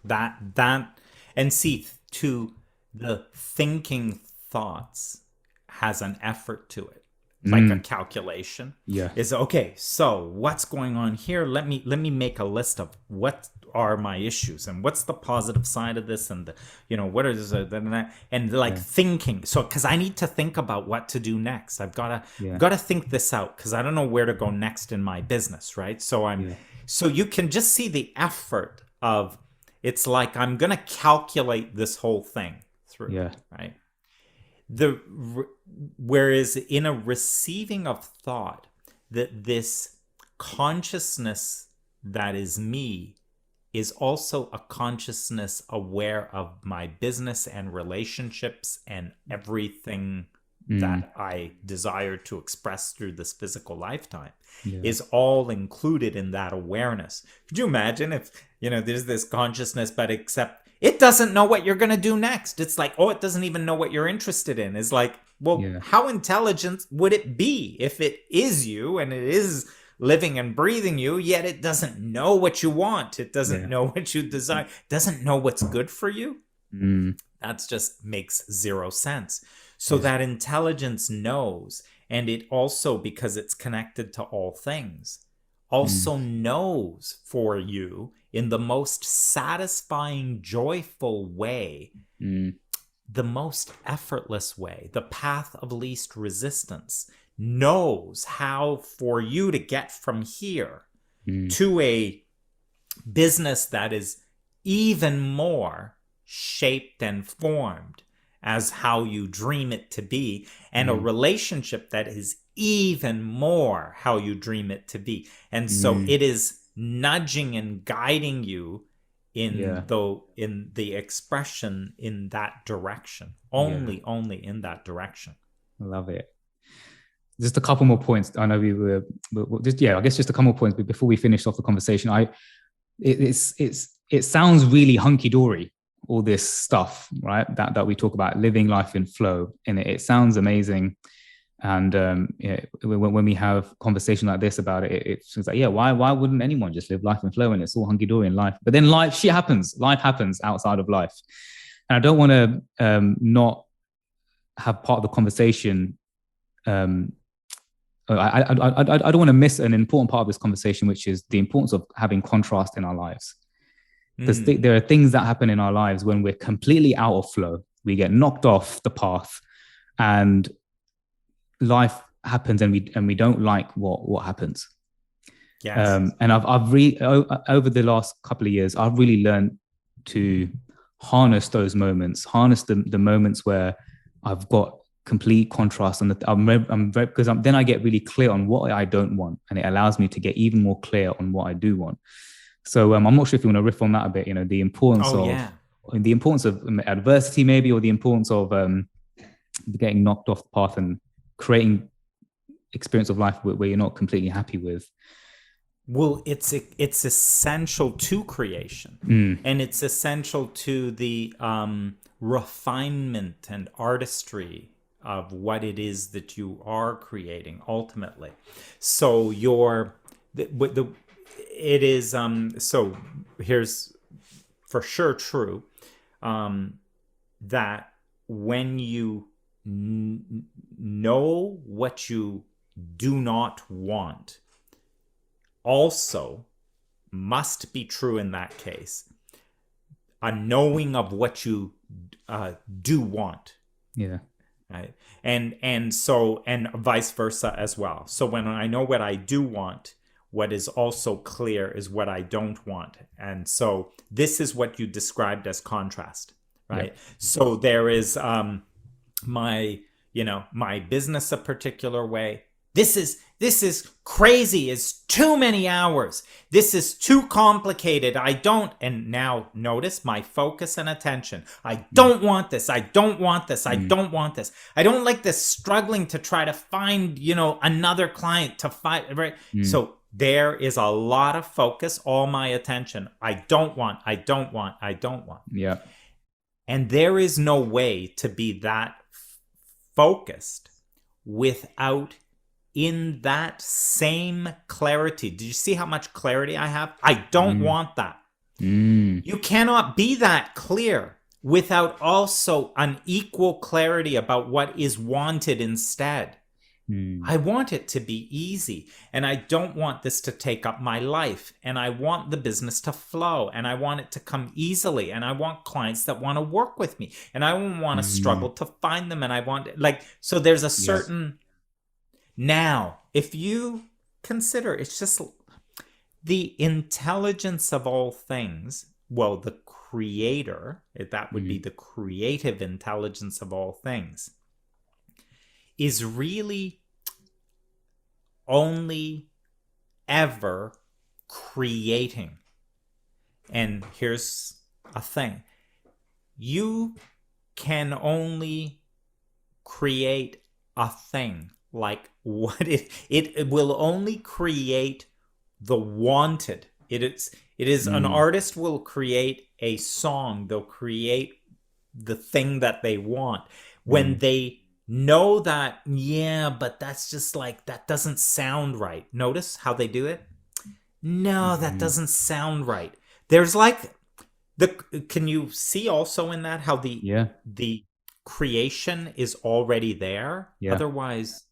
[SPEAKER 2] That, and see, to the thinking thoughts has an effort to it, like a calculation. Is okay, so what's going on here? Let me make a list of what are my issues and what's the positive side of this, and what is it, and like thinking. So because I need to think about what to do next, I've got to think this out, because I don't know where to go next in my business, right? So so you can just see the effort of, it's like I'm gonna calculate this whole thing through, right? Whereas in a receiving of thought, that this consciousness that is me is also a consciousness aware of my business and relationships and everything that I desire to express through this physical lifetime is all included in that awareness. Could you imagine if, there's this consciousness, but except it doesn't know what you're going to do next. It's like, it doesn't even know what you're interested in. It's like, how intelligent would it be if it is you and it is living and breathing you, yet it doesn't know what you want. It doesn't know what you desire. It doesn't know what's good for you. That just makes zero sense. So that intelligence knows, and it also, because it's connected to all things, also knows for you in the most satisfying, joyful way, the most effortless way, the path of least resistance, knows how for you to get from here to a business that is even more shaped and formed as how you dream it to be, and a relationship that is even more how you dream it to be. And so it is nudging and guiding you in the expression in that direction, only in that direction.
[SPEAKER 1] I love it. Just a couple more points. I know I guess just a couple more points, but before we finish off the conversation, it sounds really hunky-dory, all this stuff, right? That we talk about, living life in flow, and it sounds amazing. And when we have conversation like this about it, it's like, why wouldn't anyone just live life in flow, and it's all hunky-dory in life? But then life happens outside of life. And I don't want to not have part of the conversation. I don't want to miss an important part of this conversation, which is the importance of having contrast in our lives. Because there are things that happen in our lives when we're completely out of flow. We get knocked off the path, and life happens, and we don't like what happens. And I've over the last couple of years, I've really learned to harness those moments, harness the moments where I've got complete contrast, and then I get really clear on what I don't want, and it allows me to get even more clear on what I do want. So I'm not sure if you want to riff on that a bit, the importance of adversity, maybe, or the importance of getting knocked off the path and creating experience of life where you're not completely happy with.
[SPEAKER 2] Well, it's essential to creation, and it's essential to the refinement and artistry of what it is that you are creating ultimately. So it is so here's for sure true that when you know what you do not want, also must be true in that case a knowing of what you do want. Right. And so, and vice versa as well. So when I know what I do want, what is also clear is what I don't want. And so this is what you described as contrast, right? So there is my business a particular way, This is crazy. It's too many hours. This is too complicated. I don't. And now notice my focus and attention. I don't want this. I don't want this. I don't want this. I don't like this struggling to try to find, another client to fight. Right. So there is a lot of focus, all my attention. I don't want.
[SPEAKER 1] Yeah.
[SPEAKER 2] And there is no way to be that focused without in that same clarity. Did you see how much clarity I have? I don't want that. You cannot be that clear without also an equal clarity about what is wanted instead. I want it to be easy, and I don't want this to take up my life, and I want the business to flow, and I want it to come easily, and I want clients that want to work with me, and I don't want to struggle to find them, and I want so there's a certain Now, if you consider, it's just the intelligence of all things, well, the creator, that would be the creative intelligence of all things, is really only ever creating. And here's a thing. You can only create a thing. Like what it will only create the wanted. It is an artist will create a song. They'll create the thing that they want. When they know that, but that's just that doesn't sound right. Notice how they do it? No, that doesn't sound right. There's can you see also in that how the creation is already there? Yeah. Otherwise,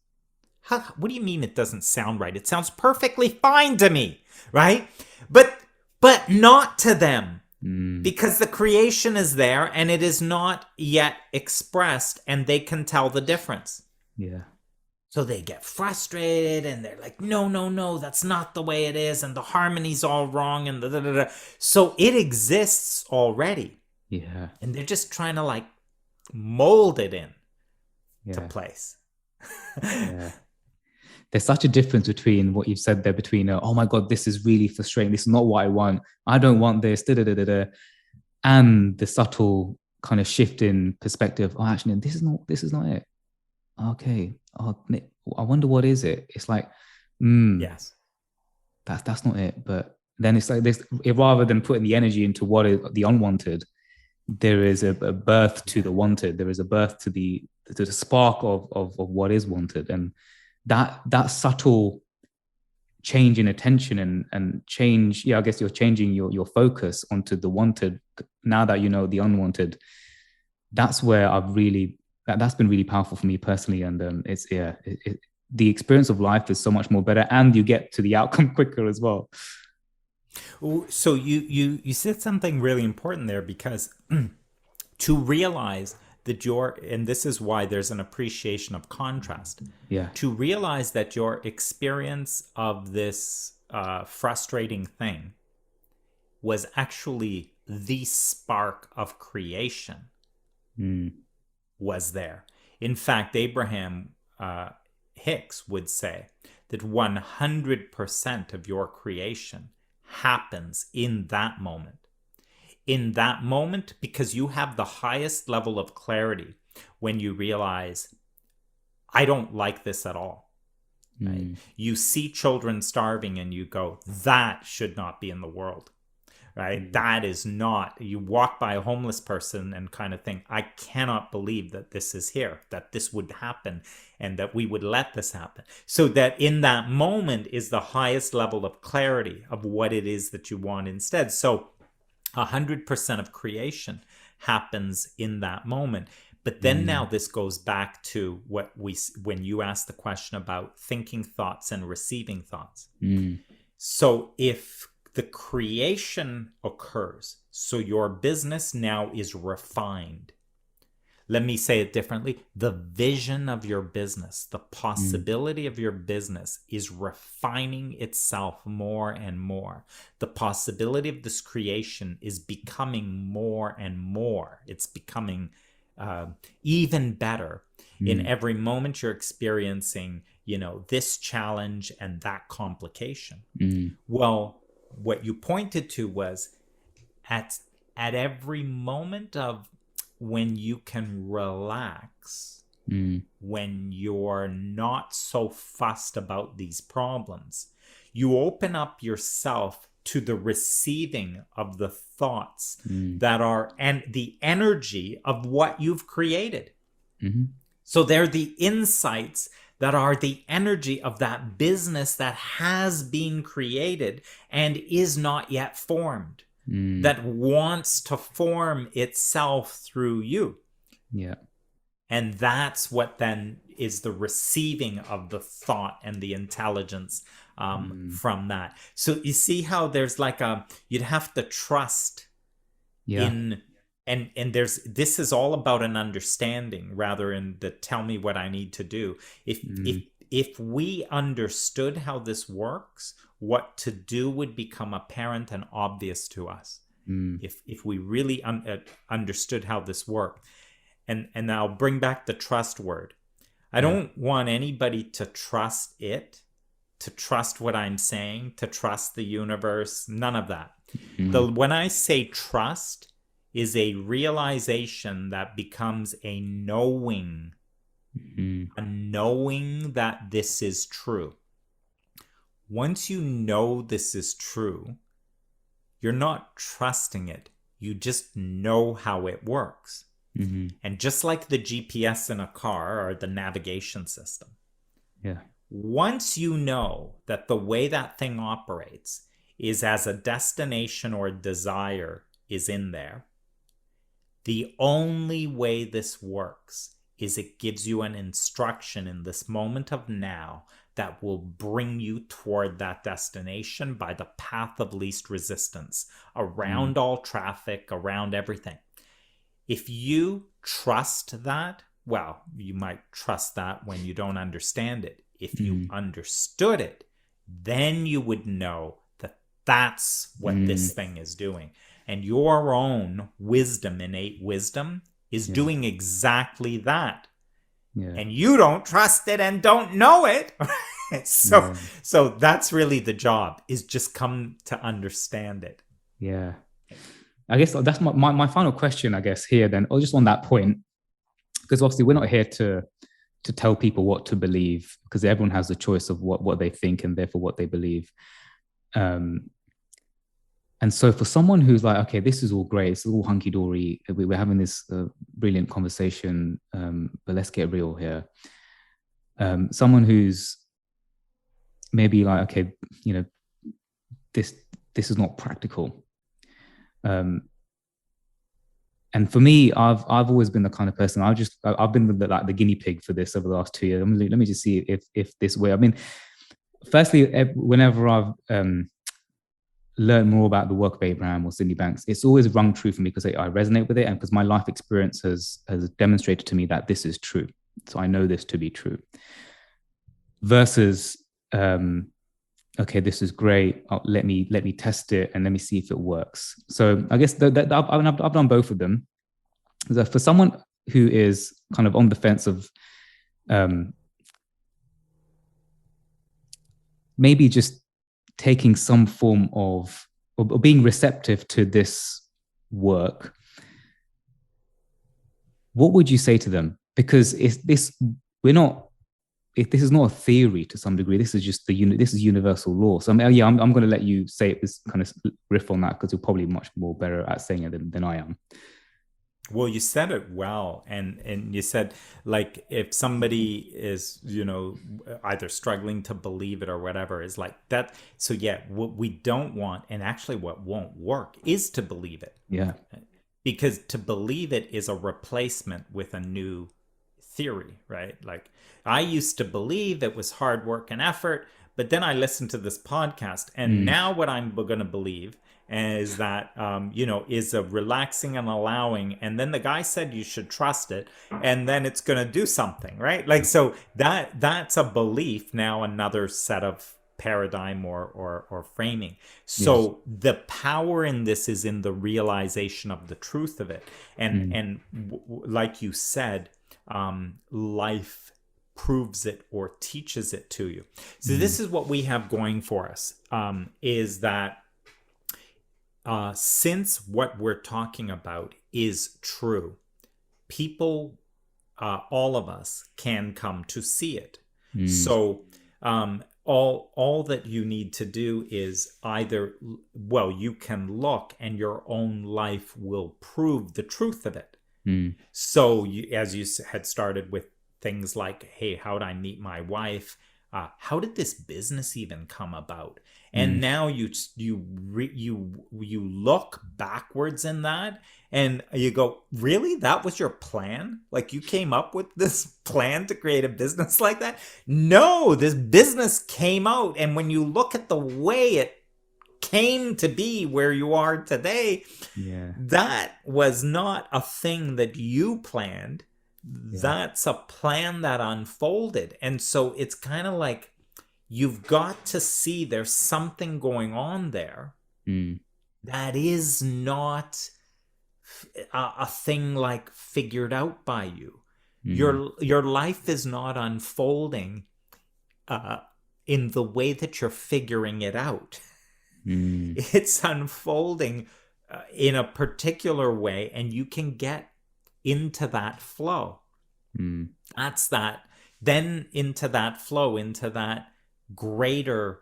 [SPEAKER 2] what do you mean it doesn't sound right? It sounds perfectly fine to me, right? But not to them. Because the creation is there and it is not yet expressed, and they can tell the difference.
[SPEAKER 1] Yeah.
[SPEAKER 2] So they get frustrated and they're like, no, that's not the way it is, and the harmony's all wrong, and So it exists already.
[SPEAKER 1] Yeah.
[SPEAKER 2] And they're just trying to mold it in to place.
[SPEAKER 1] Yeah. There's such a difference between what you've said there, between, oh my God, this is really frustrating. This is not what I want. I don't want this, and the subtle kind of shift in perspective. Oh, actually, this is not it. Okay. Oh, I wonder what is it? It's like,
[SPEAKER 2] yes,
[SPEAKER 1] that's not it. But then it's like this, rather than putting the energy into what is the unwanted, there is a birth to the wanted. There is a birth to the spark of what is wanted. And that subtle change in attention and change, I guess you're changing your focus onto the wanted. Now that you know the unwanted, that's where that's been really powerful for me personally. And it's the experience of life is so much more better, and you get to the outcome quicker as well.
[SPEAKER 2] So you said something really important there, because to realize that and this is why there's an appreciation of contrast.
[SPEAKER 1] Yeah.
[SPEAKER 2] To realize that your experience of this frustrating thing was actually the spark of creation was there. In fact, Abraham Hicks would say that 100% of your creation happens in that moment. In that moment, because you have the highest level of clarity when you realize, I don't like this at all. Right? You see children starving and you go, that should not be in the world. Right? That is not. You walk by a homeless person and kind of think, I cannot believe that this is here, that this would happen, and that we would let this happen. So that in that moment is the highest level of clarity of what it is that you want instead. So 100% of creation happens in that moment. But then now this goes back to when you asked the question about thinking thoughts and receiving thoughts. So if the creation occurs, so your business now is refined. Let me say it differently. The vision of your business, the possibility of your business is refining itself more and more. The possibility of this creation is becoming more and more. It's becoming even better. In every moment you're experiencing, this challenge and that complication.
[SPEAKER 1] Mm.
[SPEAKER 2] Well, what you pointed to was at every moment of when you can relax, when you're not so fussed about these problems, you open up yourself to the receiving of the thoughts that are, and the energy of what you've created.
[SPEAKER 1] Mm-hmm.
[SPEAKER 2] So they're the insights that are the energy of that business that has been created and is not yet formed, that wants to form itself through you.
[SPEAKER 1] Yeah.
[SPEAKER 2] And that's what then is the receiving of the thought and the intelligence from that. So you see how there's like you'd have to trust in, and this is all about an understanding rather than the tell me what I need to do. If we understood how this works, what to do would become apparent and obvious to us. If we really understood how this worked. And I'll bring back the trust word. I don't want anybody to trust it, to trust what I'm saying, to trust the universe, none of that. When I say trust, is a realization that becomes a knowing, a knowing that this is true. Once you know this is true, you're not trusting it. You just know how it works. And just like the GPS in a car or the navigation system, once you know that the way that thing operates is as a destination or desire is in there, the only way this works is it gives you an instruction in this moment of now that will bring you toward that destination by the path of least resistance, around all traffic, around everything. If you trust that, well, you might trust that when you don't understand it. If you understood it, then you would know that that's what this thing is doing. And your own wisdom, innate wisdom, is doing exactly that. And you don't trust it and don't know it. So that's really the job, is just come to understand it.
[SPEAKER 1] Yeah. I guess that's my final question, I guess, here then, or just on that point, because obviously we're not here to tell people what to believe, because everyone has the choice of what they think and therefore what they believe. And so for someone who's like, okay, this is all great, it's all hunky-dory, we're having this brilliant conversation, but let's get real here. Someone who's maybe like, okay, this is not practical. And for me, I've always been the kind of person, I've been the guinea pig for this over the last 2 years. Let me just see if this way. I mean, firstly, whenever I've learned more about the work of Abraham or Sydney Banks, it's always rung true for me because I resonate with it, and because my life experience has demonstrated to me that this is true. So I know this to be true. Versus, okay, this is great. Let me test it and let me see if it works. So I guess I've done both of them. So for someone who is kind of on the fence of maybe just taking some form of or being receptive to this work, what would you say to them? Because this is not a theory to some degree. This is just this is universal law. So I'm going to let you say this kind of riff on that, because you're probably much more better at saying it than I am.
[SPEAKER 2] Well, you said it well, and you said, like, if somebody is either struggling to believe it or whatever, is like that. So yeah, what we don't want, and actually what won't work, is to believe it.
[SPEAKER 1] Yeah,
[SPEAKER 2] because to believe it is a replacement with a new theory, right? Like, I used to believe it was hard work and effort, but then I listened to this podcast, and now what I'm going to believe is that, is a relaxing and allowing. And then the guy said you should trust it, and then it's going to do something, right? Like, so that's a belief, now another set of paradigm or framing. So the power in this is in the realization of the truth of it. And like you said, life proves it or teaches it to you. So this is what we have going for us, is that since what we're talking about is true, people, all of us, can come to see it. So all that you need to do is either, well, you can look and your own life will prove the truth of it. So as you had started with things like, hey, how did I meet my wife? How did this business even come about? And now you look backwards in that and you go, really? That was your plan? Like, you came up with this plan to create a business like that? No, this business came out. And when you look at the way it came to be where you are today, that was not a thing that you planned. That's a plan that unfolded. And so it's kind of like, you've got to see there's something going on there that is not a thing like figured out by you. Your life is not unfolding in the way that you're figuring it out. It's unfolding in a particular way, and you can get into that flow. That's that. Then into that flow, into that greater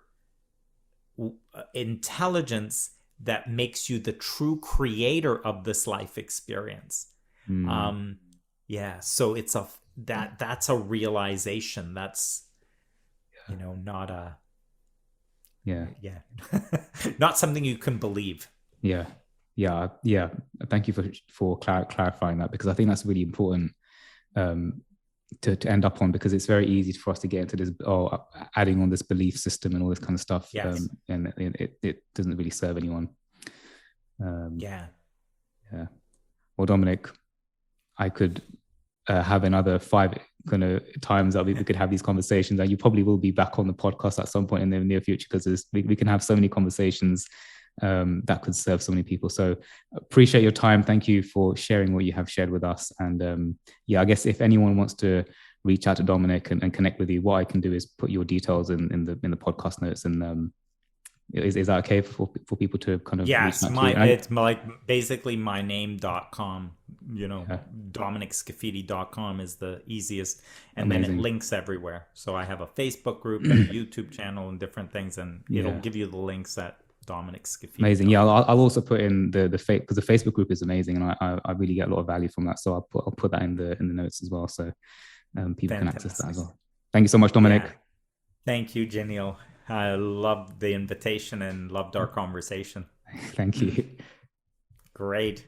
[SPEAKER 2] intelligence that makes you the true creator of this life experience. So it's that's a realization. That's, not a not something you can believe.
[SPEAKER 1] Thank you for clarifying that, because I think that's really important to end up on, because it's very easy for us to get into this, adding on this belief system and all this kind of stuff. And it doesn't really serve anyone. Well, Dominic, I could have another 5 kind of times that we could have these conversations, and you probably will be back on the podcast at some point in the near future, because we can have so many conversations that could serve so many people. So appreciate your time. Thank you for sharing what you have shared with us. And I guess if anyone wants to reach out to Dominic and connect with you, what I can do is put your details in the podcast notes. And is that okay for people to kind of
[SPEAKER 2] it's like basically myname.com. DominicScaffidi.com is the easiest, and then it links everywhere. So I have a Facebook group and a YouTube channel and different things, and it'll give you the links at Dominic Scaffidi.
[SPEAKER 1] Amazing. I'll also put in the because the Facebook group is amazing, and I really get a lot of value from that. So I'll put that in the notes as well, so people can access that as well. Thank you so much, Dominic.
[SPEAKER 2] Thank you, Jaineel. I loved the invitation and loved our conversation.
[SPEAKER 1] Thank you.
[SPEAKER 2] Great.